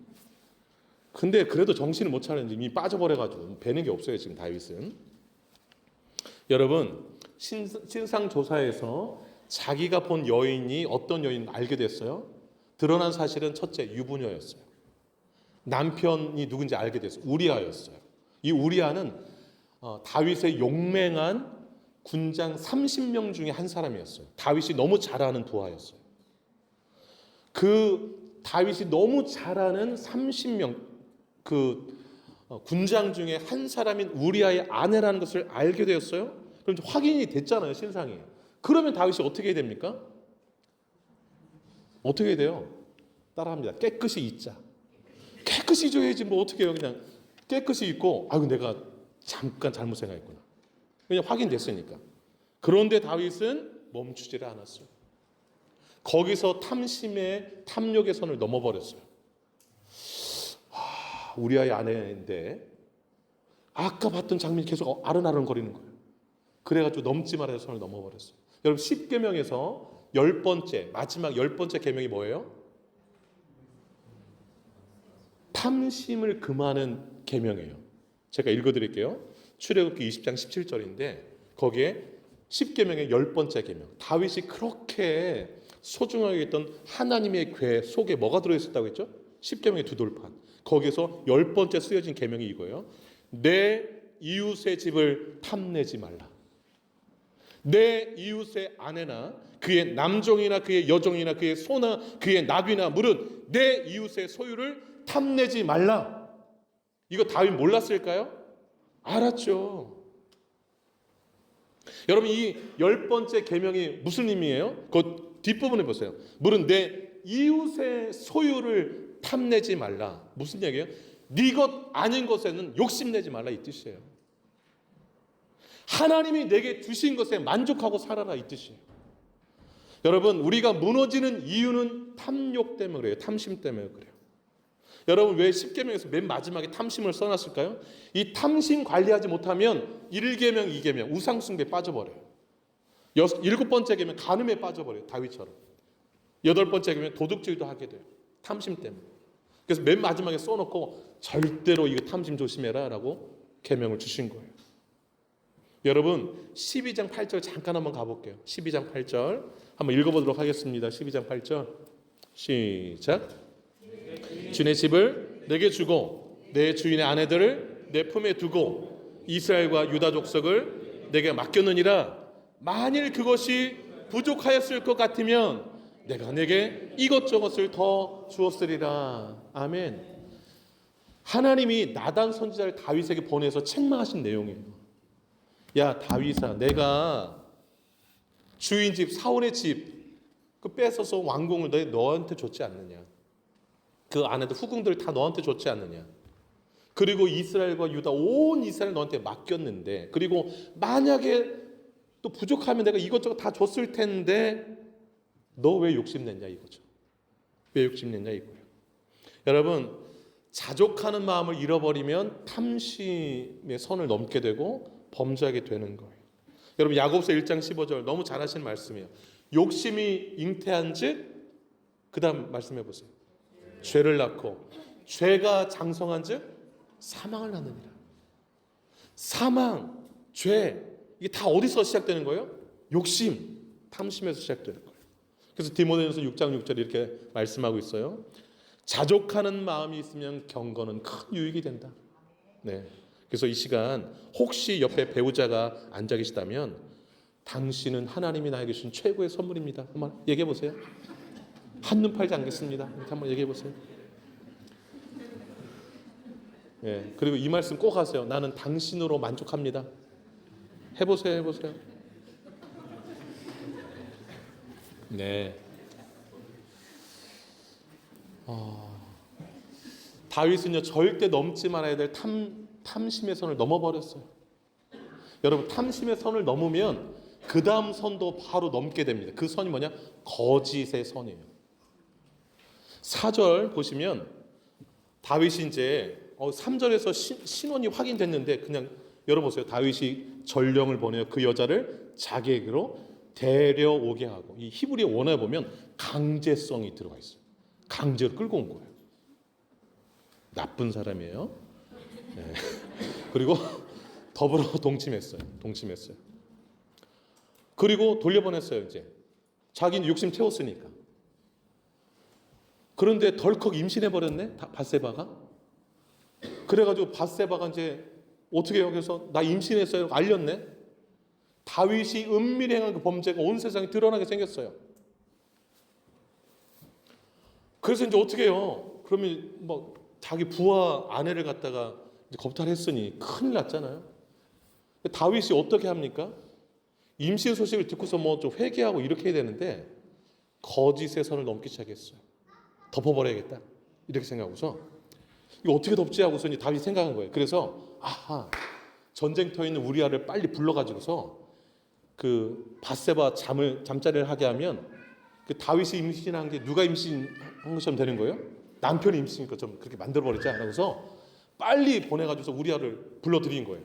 근데 그래도 정신을 못 차리는지 이미 빠져버려가지고 배는 게 없어요. 지금 다윗은. 여러분 신상조사에서 자기가 본 여인이 어떤 여인을 알게 됐어요. 드러난 사실은 첫째 유부녀였어요. 남편이 누군지 알게 됐어요. 우리아였어요. 이 우리아는 다윗의 용맹한 군장 30명 중에 한 사람이었어요. 다윗이 너무 잘 아는 부하였어요. 그 다윗이 너무 잘 아는 30명 군장 중에 한 사람인 우리아의 아내라는 것을 알게 되었어요. 그럼 이제 확인이 됐잖아요. 신상이. 그러면 다윗이 어떻게 해야 됩니까? 어떻게 해야 돼요? 따라합니다. 깨끗이 잊자. 깨끗이 잊어야지 뭐 어떻게 해요. 그냥 깨끗이 잊고 아이고 내가 잠깐 잘못 생각했구나. 그냥 확인됐으니까. 그런데 다윗은 멈추지를 않았어요. 거기서 탐욕의 선을 넘어버렸어요. 우리아의 아내인데 아까 봤던 장면이 계속 아른아른거리는 거예요. 그래가지고 넘지 말아야 선을 넘어버렸어요. 여러분 10계명에서 10번째 마지막 10번째 계명이 뭐예요? 탐심을 금하는 계명이에요. 제가 읽어드릴게요. 출애굽기 20장 17절인데 거기에 10계명의 10번째 계명. 다윗이 그렇게 소중하게 했던 하나님의 궤 속에 뭐가 들어있었다고 했죠? 10계명의 두 돌판. 거기서 10번째 쓰여진 계명이 이거예요. 내 이웃의 집을 탐내지 말라. 내 이웃의 아내나 그의 남종이나 그의 여종이나 그의 소나 그의 나귀나 물은 내 이웃의 소유를 탐내지 말라. 이거 다윗 몰랐을까요? 알았죠. 여러분 이 10번째 계명이 무슨 의미예요? 그 뒷부분에 보세요. 물은 내 이웃의 소유를 탐내지 말라. 무슨 얘기예요? 네 것 아닌 것에는 욕심내지 말라 이 뜻이에요. 하나님이 내게 주신 것에 만족하고 살아라 이 뜻이에요. 여러분 우리가 무너지는 이유는 탐욕 때문에 그래요. 탐심 때문에 그래요. 여러분 왜 10계명에서 맨 마지막에 탐심을 써놨을까요? 이 탐심 관리하지 못하면 1계명, 2계명 우상숭배에 빠져버려요. 7번째 계명 간음에 빠져버려요. 다윗처럼. 8번째 계명 도둑질도 하게 돼요. 탐심 때문에. 그래서 맨 마지막에 써놓고 절대로 이거 탐심 조심해라 라고 계명을 주신 거예요. 여러분 12장 8절 잠깐 한번 가볼게요. 12장 8절 한번 읽어보도록 하겠습니다. 12장 8절 시작. 주의 집을 내게 주고 내 주인의 아내들을 내 품에 두고 이스라엘과 유다 족속을 내게 맡겼느니라. 만일 그것이 부족하였을 것 같으면 내가 내게 이것저것을 더 주었으리라. 아멘. 하나님이 나단 선지자를 다윗에게 보내서 책망하신 내용이에요. 야 다윗아, 내가 주인 집 사울의 집 그 뺏어서 왕궁을 너한테 줬지 않느냐. 그 안에도 후궁들을 다 너한테 줬지 않느냐. 그리고 이스라엘과 유다 온 이스라엘 너한테 맡겼는데 그리고 만약에 또 부족하면 내가 이것저것 다 줬을 텐데 너 왜 욕심냈냐 이거죠. 왜 욕심냈냐 이거예요. 여러분 자족하는 마음을 잃어버리면 탐심의 선을 넘게 되고 범죄하게 되는 거예요. 여러분 야고보서 1장 15절 너무 잘 하시는 말씀이에요. 욕심이 잉태한 즉 그 다음 말씀해 보세요. 죄를 낳고 죄가 장성한 즉 사망을 낳느니라. 사망, 죄 이게 다 어디서 시작되는 거예요? 욕심, 탐심에서 시작되는 거예요. 그래서 디모데전서 6장 6절 이렇게 말씀하고 있어요. 자족하는 마음이 있으면 경건은 큰 유익이 된다. 네. 그래서 이 시간 혹시 옆에 배우자가 앉아 계시다면 당신은 하나님이 나에게 주신 최고의 선물입니다. 한번 얘기해 보세요. 한눈 팔지 않겠습니다. 이렇게 한번 얘기해 보세요. 예. 그리고 이 말씀 꼭 하세요. 나는 당신으로 만족합니다. 해보세요, 해보세요. 네. 다윗은요 절대 넘지 말아야 될 탐심의 선을 넘어버렸어요. 여러분 탐심의 선을 넘으면 그 다음 선도 바로 넘게 됩니다. 그 선이 뭐냐? 거짓의 선이에요. 4절 보시면 다윗이 이제 3절에서 신원이 확인됐는데 그냥 열어보세요. 다윗이 전령을 보내어 그 여자를 자기에게로 데려오게 하고, 이 히브리 원어에 보면 강제성이 들어가 있어요. 강제로 끌고 온 거예요. 나쁜 사람이에요. 네. 그리고 더불어 동침했어요. 그리고 돌려보냈어요. 이제 자기는 욕심 채웠으니까. 그런데 덜컥 임신해버렸네, 밧세바가. 그래가지고 밧세바가 이제 어떻게 해요? 그래서 나 임신했어요. 알렸네. 다윗이 은밀히 행한 그 범죄가 온 세상에 드러나게 생겼어요. 그래서 이제 어떻게 해요? 그러면 뭐 자기 부하 아내를 갖다가 이제 겁탈했으니 큰일 났잖아요. 다윗이 어떻게 합니까? 임신 소식을 듣고서 뭐 좀 회개하고 이렇게 해야 되는데 거짓의 선을 넘기 시작했어요. 덮어버려야겠다 이렇게 생각하고서 이거 어떻게 덮지 하고서 이제 다윗이 생각한 거예요. 그래서 전쟁터에 있는 우리아를 빨리 불러가지고서 그 밧세바 잠자리를 하게 하면 그 다윗이 임신한 게 누가 임신한 것처럼 되는 거예요. 남편이 임신인 것처럼 그렇게 만들어버리자 하고서 빨리 보내가지고서 우리아를 불러들인 거예요.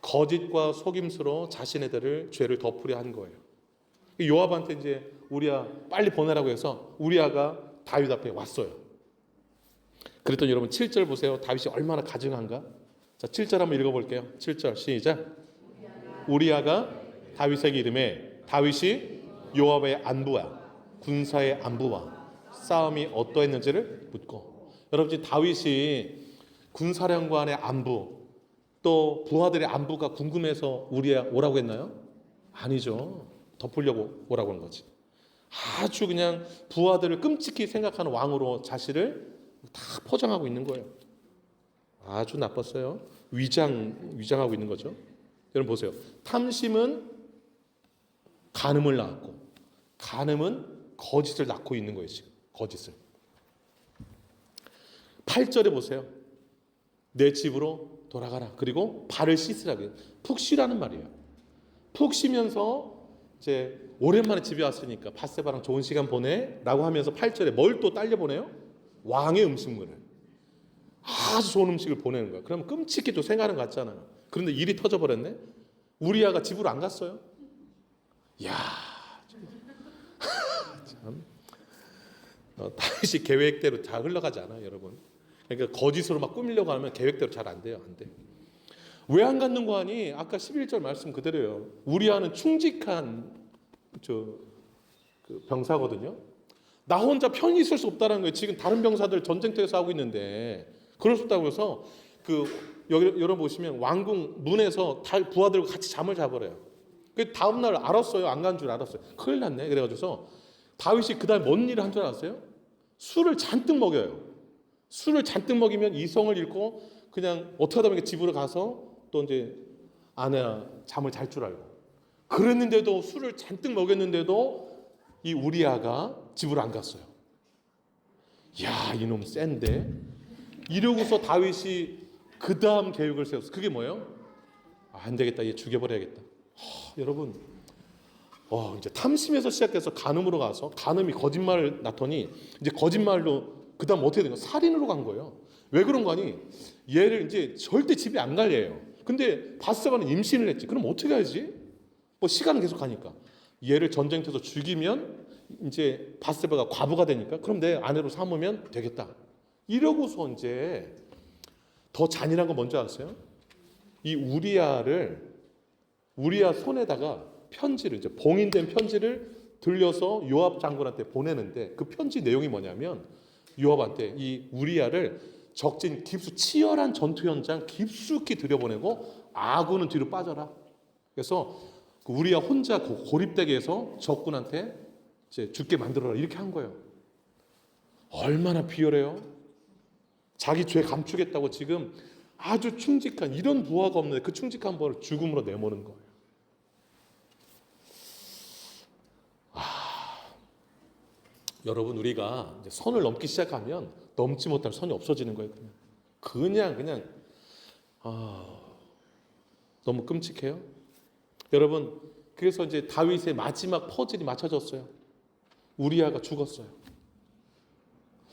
거짓과 속임수로 자신네들을 죄를 덮으려 한 거예요. 요압한테 이제 우리아 빨리 보내라고 해서 우리아가 다윗 앞에 왔어요. 그랬더니 여러분 7절 보세요. 다윗이 얼마나 가증한가? 자, 7절 한번 읽어볼게요. 7절 시작. 우리아가 다윗에게 이르매 다윗이 요압의 안부와 군사의 안부와 싸움이 어떠했는지를 묻고, 여러분 지금 다윗이 군사령관의 안부 또 부하들의 안부가 궁금해서 우리아 오라고 했나요? 아니죠. 덮으려고 오라고 한 거지. 아주 그냥 부하들을 끔찍히 생각하는 왕으로 자신을 다 포장하고 있는 거예요. 아주 나빴어요. 위장하고 있는 거죠. 여러분 보세요. 탐심은 간음을 낳았고 간음은 거짓을 낳고 있는 거예요. 지금 거짓을. 8절에 보세요. 내 집으로 돌아가라. 그리고 발을 씻으라고. 푹 쉬라는 말이에요. 푹 쉬면서 이제 오랜만에 집에 왔으니까 밧세바랑 좋은 시간 보내라고 하면서 8절에 뭘 또 딸려 보내요? 왕의 음식물을. 아주 좋은 음식을 보내는 거야. 그럼 끔찍히 또 생각하는 것 같잖아요. 그런데 일이 터져버렸네. 우리아가 집으로 안 갔어요. 이야, 참. 다윗이 계획대로 잘 흘러가지 않아요, 여러분. 그러니까 거짓으로 막 꾸미려고 하면 계획대로 잘 안 돼요, 안 돼. 왜 안 갔는 거 아니? 아까 11절 말씀 그대로예요. 우리아는 충직한 그 병사거든요. 나 혼자 편히 있을 수 없다는 거예요. 지금 다른 병사들 전쟁터에서 하고 있는데 그럴 수 없다고 해서 여기 여러분 보시면 왕궁 문에서 다 부하들과 같이 잠을 자버려요. 그 다음 날 알았어요. 안 간 줄 알았어요. 큰일 났네. 그래가지고서 다윗이 그다음 뭔 일을 한 줄 알았어요? 술을 잔뜩 먹여요. 술을 잔뜩 먹이면 이성을 잃고 그냥 어떻게 하다 보니까 집으로 가서 또 이제 아내와 잠을 잘 줄 알고, 그랬는데도 술을 잔뜩 먹였는데도 이 우리아가 집으로 안 갔어요. 야, 이놈 센데? 이러고서 다윗이 그 다음 계획을 세웠어. 그게 뭐예요? 안 되겠다. 얘 죽여버려야겠다. 여러분, 이제 탐심에서 시작해서 간음으로 가서 간음이 거짓말을 낳더니 이제 거짓말로 그 다음 어떻게 된 거예요? 살인으로 간 거예요. 왜 그런 거 아니? 얘를 이제 절대 집에 안 갈 얘예요. 근데 밧세바는 임신을 했지. 그럼 어떻게 하지? 뭐 시간은 계속 가니까 얘를 전쟁터에서 죽이면 이제 밧세바가 과부가 되니까 그럼 내 아내로 삼으면 되겠다. 이러고서 이제 더 잔인한 건 뭔지 아세요? 이 우리아 손에다가 편지를, 이제 봉인된 편지를 들려서 요압 장군한테 보내는데 그 편지 내용이 뭐냐면 요압한테 이 우리아를 적진 치열한 전투 현장 깊숙이 들여보내고 아군은 뒤로 빠져라. 그래서 그 우리아 혼자 고립되게 해서 적군한테 이제 죽게 만들어라 이렇게 한 거예요. 얼마나 비열해요. 자기 죄 감추겠다고 지금 아주 충직한 이런 부하가 없는데 그 충직한 부하를 죽음으로 내모는 거예요. 여러분 우리가 이제 선을 넘기 시작하면 넘지 못할 선이 없어지는 거예요. 그냥 너무 끔찍해요. 여러분 그래서 이제 다윗의 마지막 퍼즐이 맞춰졌어요. 우리아가 죽었어요.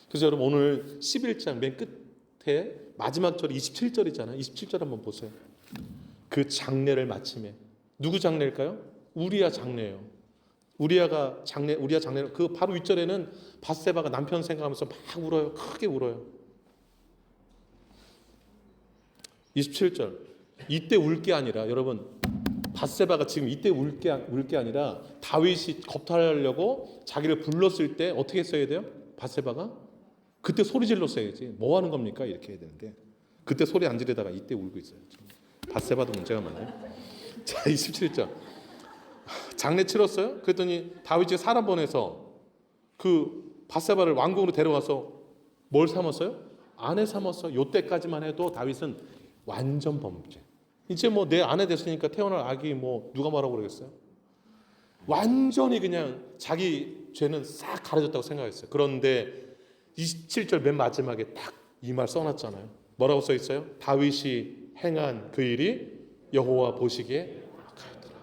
그래서 여러분 오늘 11장 맨 끝에 마지막 절이 27절이잖아요. 27절 한번 보세요. 그 장례를 마침에 누구 장례일까요? 우리아 장례예요. 우리아 장례 그 바로 윗절에는 밧세바가 남편 생각하면서 막 울어요. 크게 울어요. 27절 이때 울 게 아니라 여러분 밧세바가 지금 이때 울 게 아니라 다윗이 겁탈하려고 자기를 불렀을 때 어떻게 써야 돼요? 밧세바가 그때 소리 질렀어야지. 뭐 하는 겁니까? 이렇게 해야 되는데 그때 소리 안 지르다가 이때 울고 있어요. 밧세바도 문제가 많아요. 자 27절 장례 치렀어요? 그랬더니 다윗이 사람 보내서 그 밧세바를 왕궁으로 데려가서 뭘 삼았어요? 아내 삼았어. 요때까지만 해도 다윗은 완전 범죄. 이제 뭐 내 아내 됐으니까 태어날 아기 뭐 누가 뭐라고 그러겠어요? 완전히 그냥 자기 죄는 싹 가려졌다고 생각했어요. 그런데 27절 맨 마지막에 딱 이 말 써놨잖아요. 뭐라고 써 있어요? 다윗이 행한 그 일이 여호와 보시기에 악하였더라.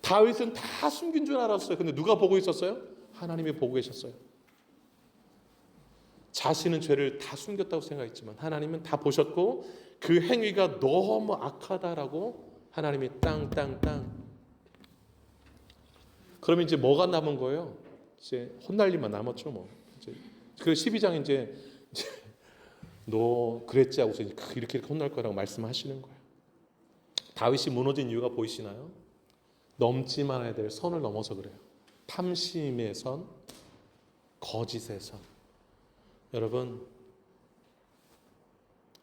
다윗은 다 숨긴 줄 알았어요. 근데 누가 보고 있었어요? 하나님이 보고 계셨어요. 자신은 죄를 다 숨겼다고 생각했지만 하나님은 다 보셨고 그 행위가 너무 악하다라고 하나님이 땅땅땅. 그러면 이제 뭐가 남은 거예요? 이제 혼날 일만 남았죠 뭐. 이제 그 12장 이제 너 그랬지 하고서 이렇게 혼날 거라고 말씀하시는 거예요. 다윗이 무너진 이유가 보이시나요? 넘지 말아야 될 선을 넘어서 그래요. 탐심의 선, 거짓의 선. 여러분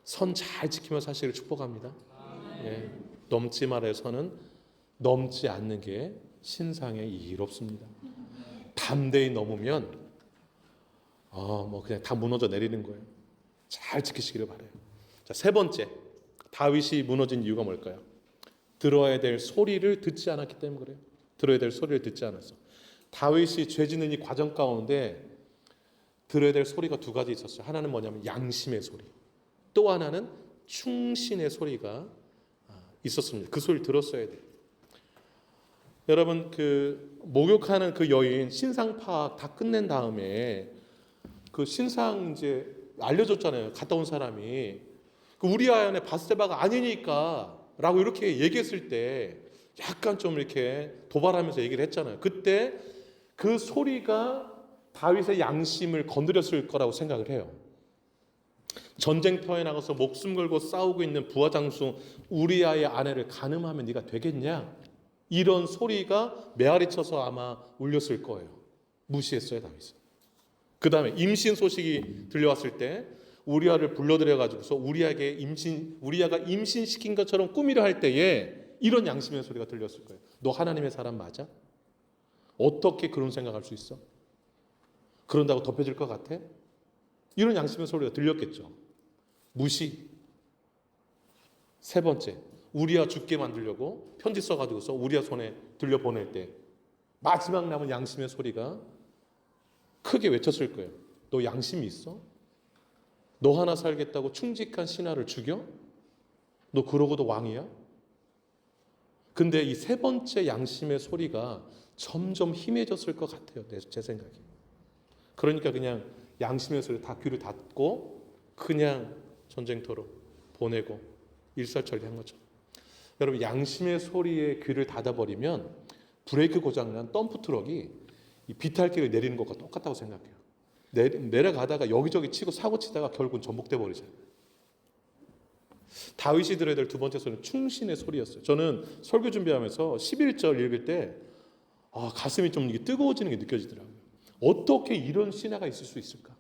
선 잘 지키며 사시기를 축복합니다. 예, 넘지 말아야 선은 넘지 않는 게 신상에 이롭습니다. 담대히 넘으면 뭐 그냥 다 무너져 내리는 거예요. 잘 지키시기를 바라요. 자, 세 번째 다윗이 무너진 이유가 뭘까요? 들어야 될 소리를 듣지 않았기 때문에 그래요. 들어야 될 소리를 듣지 않았어. 다윗이 죄 짓는 이 과정 가운데 들어야 될 소리가 두 가지 있었어요. 하나는 뭐냐면 양심의 소리. 또 하나는 충신의 소리가 있었습니다. 그 소리를 들었어야 돼요. 여러분 그 목욕하는 그 여인 신상 파악 다 끝낸 다음에 그 신상 이제 알려줬잖아요. 갔다 온 사람이 그 우리아의 밧세바가 아니니까라고 이렇게 얘기했을 때 약간 좀 이렇게 도발하면서 얘기를 했잖아요. 그때 그 소리가 다윗의 양심을 건드렸을 거라고 생각을 해요. 전쟁터에 나가서 목숨 걸고 싸우고 있는 부하장수 우리아의 아내를 간음하면 네가 되겠냐? 이런 소리가 메아리 쳐서 아마 울렸을 거예요. 무시했어요, 다윗은. 그 다음에 임신 소식이 들려왔을 때 우리아를 불러들여가지고서 우리아가 임신시킨 것처럼 꾸미려 할 때에 이런 양심의 소리가 들렸을 거예요. 너 하나님의 사람 맞아? 어떻게 그런 생각할 수 있어? 그런다고 덮여질 것 같아? 이런 양심의 소리가 들렸겠죠. 무시. 세 번째, 우리아 죽게 만들려고 편지 써가지고서 우리아 손에 들려보낼 때 마지막 남은 양심의 소리가 크게 외쳤을 거예요. 너 양심이 있어? 너 하나 살겠다고 충직한 신하를 죽여? 너 그러고도 왕이야? 근데 이 세 번째 양심의 소리가 점점 희미해졌을 것 같아요. 제 생각에. 그러니까 그냥 양심의 소리 다 귀를 닫고 그냥 전쟁터로 보내고 일사천리한 거죠. 여러분 양심의 소리에 귀를 닫아버리면 브레이크 고장난 덤프트럭이 이 비탈길을 내리는 것과 똑같다고 생각해요. 내려가다가 여기저기 치고 사고 치다가 결국은 전복돼 버리잖아요. 다윗이 들어야 될 두 번째 소리는 충신의 소리였어요. 저는 설교 준비하면서 11절 읽을 때 가슴이 좀 이게 뜨거워지는 게 느껴지더라고요. 어떻게 이런 신화가 있을 수 있을까?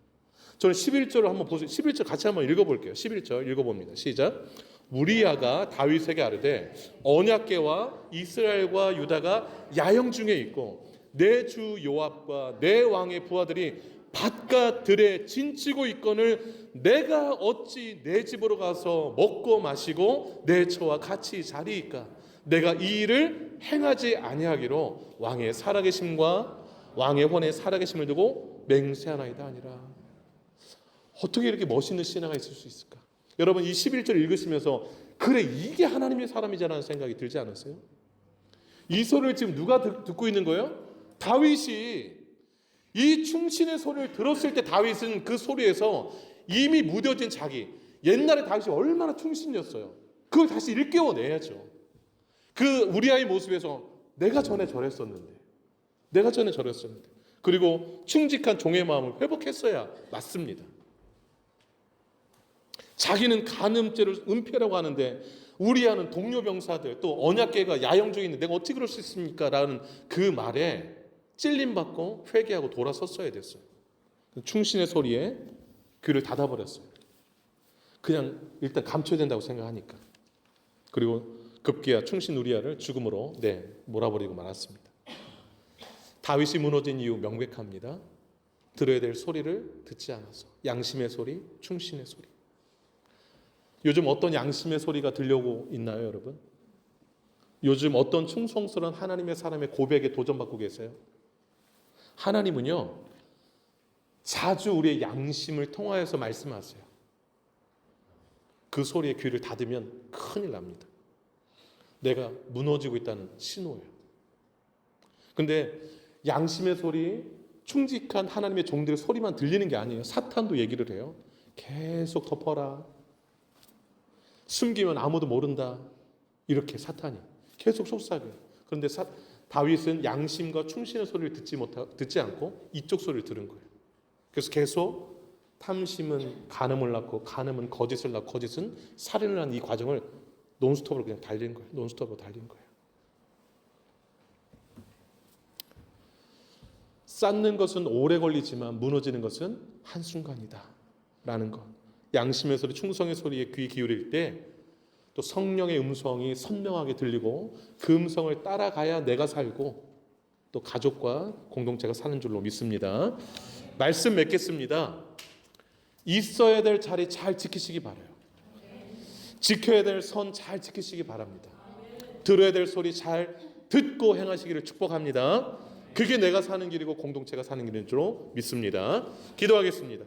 저는 11절을 한번 보세요. 11절 같이 한번 읽어볼게요. 11절 읽어봅니다. 시작. 우리야가 다윗에게 아뢰되 언약궤와 이스라엘과 유다가 야영 중에 있고 내 주 요압과 내 왕의 부하들이 밭과 들에 진치고 있거늘 내가 어찌 내 집으로 가서 먹고 마시고 내 처와 같이 자리이까? 내가 이 일을 행하지 아니하기로 왕의 살아계심과 왕의 혼의 살아계심을 두고 맹세하나이다 아니라. 어떻게 이렇게 멋있는 신화가 있을 수 있을까? 여러분 이 11절 읽으시면서 그래 이게 하나님의 사람이잖아는 생각이 들지 않으세요? 이 소리를 지금 누가 듣고 있는 거예요? 다윗이 이 충신의 소리를 들었을 때 다윗은 그 소리에서 이미 무뎌진 자기, 옛날에 다윗이 얼마나 충신이었어요. 그걸 다시 일깨워내야죠. 그 우리아의 모습에서 내가 전에 저랬었는데 그리고 충직한 종의 마음을 회복했어야 맞습니다. 자기는 간음죄를 은폐라고 하는데 우리아는 동료 병사들 또 언약궤가 야영 중에 있는데 내가 어떻게 그럴 수 있습니까? 라는 그 말에 찔림받고 회개하고 돌아섰어야 됐어요. 충신의 소리에 귀를 닫아버렸어요. 그냥 일단 감춰야 된다고 생각하니까. 그리고 급기야 충신 우리아를 죽음으로 몰아버리고 말았습니다. 다윗이 무너진 이유 명백합니다. 들어야 될 소리를 듣지 않아서. 양심의 소리, 충신의 소리. 요즘 어떤 양심의 소리가 들려오고 있나요, 여러분? 요즘 어떤 충성스러운 하나님의 사람의 고백에 도전받고 계세요? 하나님은요, 자주 우리의 양심을 통하여서 말씀하세요. 그 소리에 귀를 닫으면 큰일 납니다. 내가 무너지고 있다는 신호예요. 근데 양심의 소리, 충직한 하나님의 종들의 소리만 들리는 게 아니에요. 사탄도 얘기를 해요. 계속 덮어라. 숨기면 아무도 모른다. 이렇게 사탄이 계속 속삭여요. 그런데 다윗은 양심과 충신의 소리를 듣지 않고 이쪽 소리를 들은 거예요. 그래서 계속 탐심은 간음을 낳고 간음은 거짓을 낳고 거짓은 살인을 하는 이 과정을 논스톱으로 그냥 달린 거예요. 논스톱으로 달린 거예요. 쌓는 것은 오래 걸리지만 무너지는 것은 한순간이다 라는 것. 양심의 소리, 충성의 소리에 귀 기울일 때 또 성령의 음성이 선명하게 들리고 그 음성을 따라가야 내가 살고 또 가족과 공동체가 사는 줄로 믿습니다. 말씀 맺겠습니다. 있어야 될 자리 잘 지키시기 바라요. 지켜야 될 선 잘 지키시기 바랍니다. 들어야 될 소리 잘 듣고 행하시기를 축복합니다. 그게 내가 사는 길이고 공동체가 사는 길인 줄로 믿습니다. 기도하겠습니다.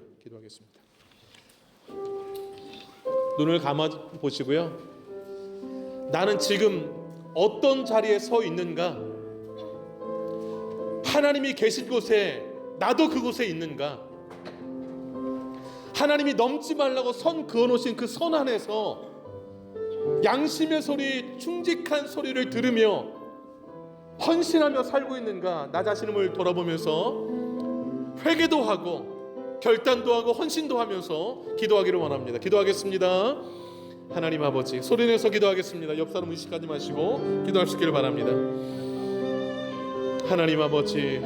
눈을 감아 보시고요. 나는 지금 어떤 자리에 서 있는가? 하나님이 계신 곳에 나도 그곳에 있는가? 하나님이 넘지 말라고 선 그어놓으신 그 선 안에서 양심의 소리, 충직한 소리를 들으며 헌신하며 살고 있는가? 나 자신을 돌아보면서 회개도 하고 결단도 하고 헌신도 하면서 기도하기를 원합니다. 기도하겠습니다. 하나님 아버지, 소리내서 기도하겠습니다. 옆 사람 의식하지 마시고 기도할 수 있기를 바랍니다. 하나님 아버지,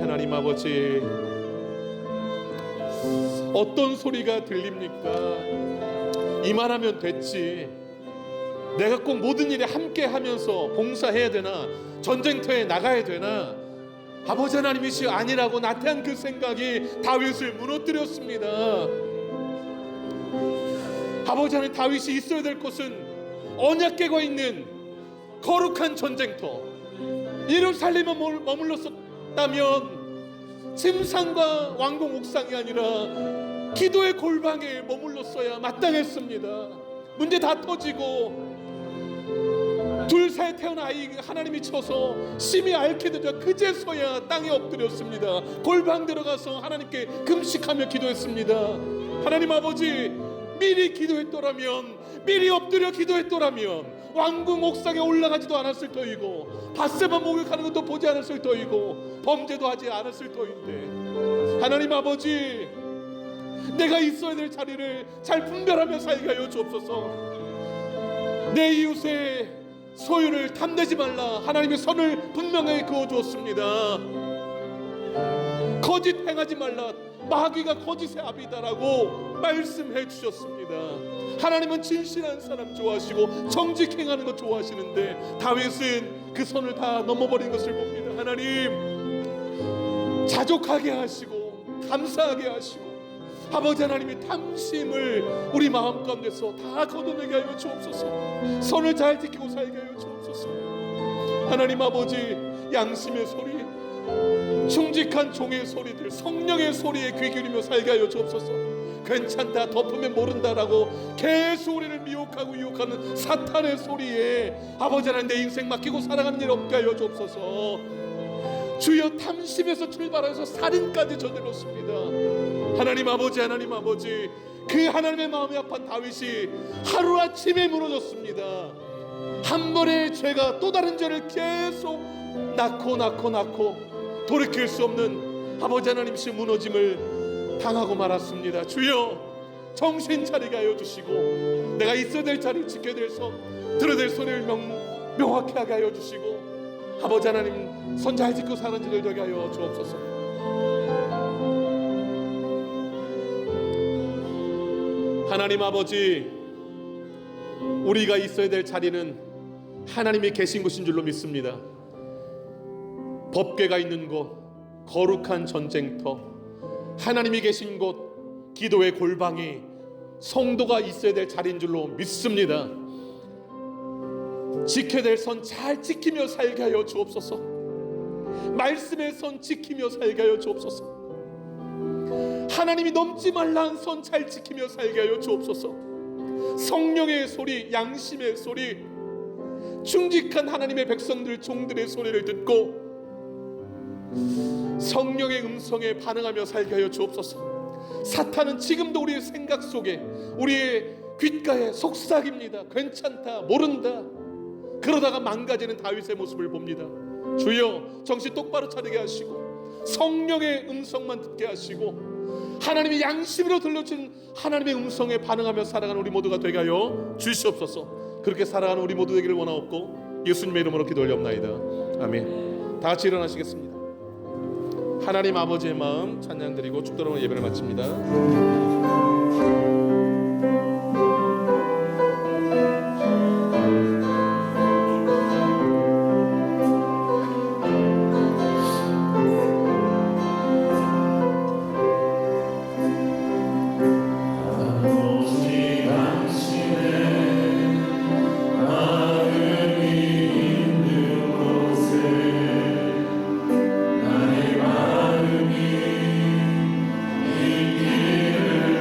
어떤 소리가 들립니까? 이만하면 됐지. 내가 꼭 모든 일에 함께 하면서 봉사해야 되나? 전쟁터에 나가야 되나? 아버지 하나님이시 아니라고 나태한 그 생각이 다윗을 무너뜨렸습니다. 아버지 하나님, 다윗이 있어야 될 곳은 언약궤가 있는 거룩한 전쟁터, 예루살렘에 머물렀었다면 침상과 왕궁 옥상이 아니라 기도의 골방에 머물렀어야 마땅했습니다. 문제 다 터지고 둘 사이 태어난 아이 하나님이 쳐서 심히 앓게 되자 그제서야 땅에 엎드렸습니다. 골방 들어가서 하나님께 금식하며 기도했습니다. 하나님 아버지, 미리 기도했더라면, 미리 엎드려 기도했더라면 왕궁 옥상에 올라가지도 않았을 터이고 밧세바 목욕하는 것도 보지 않았을 터이고 범죄도 하지 않았을 터인데, 하나님 아버지, 내가 있어야 될 자리를 잘 분별하며 살게 하여 주옵소서. 내 이웃의 소유를 탐내지 말라. 하나님의 선을 분명하게 그어주었습니다. 거짓 행하지 말라. 마귀가 거짓의 아비다라고 말씀해 주셨습니다. 하나님은 진실한 사람 좋아하시고 정직 행하는 것 좋아하시는데 다윗은 그 선을 다 넘어버린 것을 봅니다. 하나님, 자족하게 하시고 감사하게 하시고 아버지 하나님의 탐심을 우리 마음 가운데서 다 걷어내게 하여 주옵소서. 선을 잘 지키고 살게 하여 주옵소서. 하나님 아버지, 양심의 소리, 충직한 종의 소리들, 성령의 소리에 귀 기울이며 살게 하여 주옵소서. 괜찮다, 덮으면 모른다라고 계속 우리를 미혹하고 유혹하는 사탄의 소리에 아버지 하나님 내 인생 맡기고 살아가는 일 없게 하여 주옵소서. 주여, 탐심에서 출발해서 살인까지 저질렀습니다. 하나님 아버지, 하나님 아버지, 그 하나님의 마음이 아픈 다윗이 하루아침에 무너졌습니다. 한 번의 죄가 또 다른 죄를 계속 낳고 돌이킬 수 없는 아버지 하나님의 무너짐을 당하고 말았습니다. 주여, 정신 차리게 하여 주시고 내가 있어야 될 자리, 지켜야 될 선, 들어야 될 소리를 명확히 하게 하여 주시고 아버지 하나님, 선 잘 짓고 사는 자들 되게 하여 주옵소서. 하나님 아버지, 우리가 있어야 될 자리는 하나님이 계신 곳인 줄로 믿습니다. 법궤가 있는 곳, 거룩한 전쟁터, 하나님이 계신 곳, 기도의 골방이 성도가 있어야 될 자리인 줄로 믿습니다. 지켜야 될 선 잘 지키며 살게 하여 주옵소서. 말씀의 선 지키며 살게 하여 주옵소서. 하나님이 넘지 말라는 선 잘 지키며 살게 하여 주옵소서. 성령의 소리, 양심의 소리, 충직한 하나님의 백성들, 종들의 소리를 듣고 성령의 음성에 반응하며 살게 하여 주옵소서. 사탄은 지금도 우리의 생각 속에, 우리의 귓가에 속삭입니다. 괜찮다, 모른다. 그러다가 망가지는 다윗의 모습을 봅니다. 주여, 정신 똑바로 차리게 하시고 성령의 음성만 듣게 하시고 하나님의 양심으로 들려진 하나님의 음성에 반응하며 살아가는 우리 모두가 되게 하여 주시옵소서. 그렇게 살아가는 우리 모두 되기를 원하옵고 예수님의 이름으로 기도 올려옵나이다. 아멘. 다 같이 일어나시겠습니다. 하나님 아버지의 마음 찬양드리고 축도로 예배를 마칩니다. 나의 마음이 있기를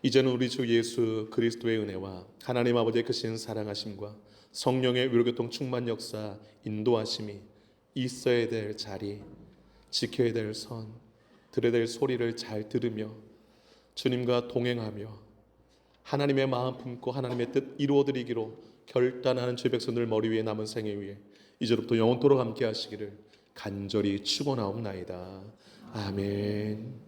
이제는 우리 주 예수 그리스도의 은혜와 하나님 아버지의 크신 사랑하심과 성령의 위로교통 충만 역사 인도하심이 있어야 될 자리, 지켜야 될 선, 들어야 될 소리를 잘 들으며 주님과 동행하며 하나님의 마음 품고 하나님의 뜻 이루어드리기로 결단하는 주의 백성들 머리 위에 남은 생애 위에 이제부터 영원토록 함께 하시기를 간절히 축원하옵나이다. 아멘.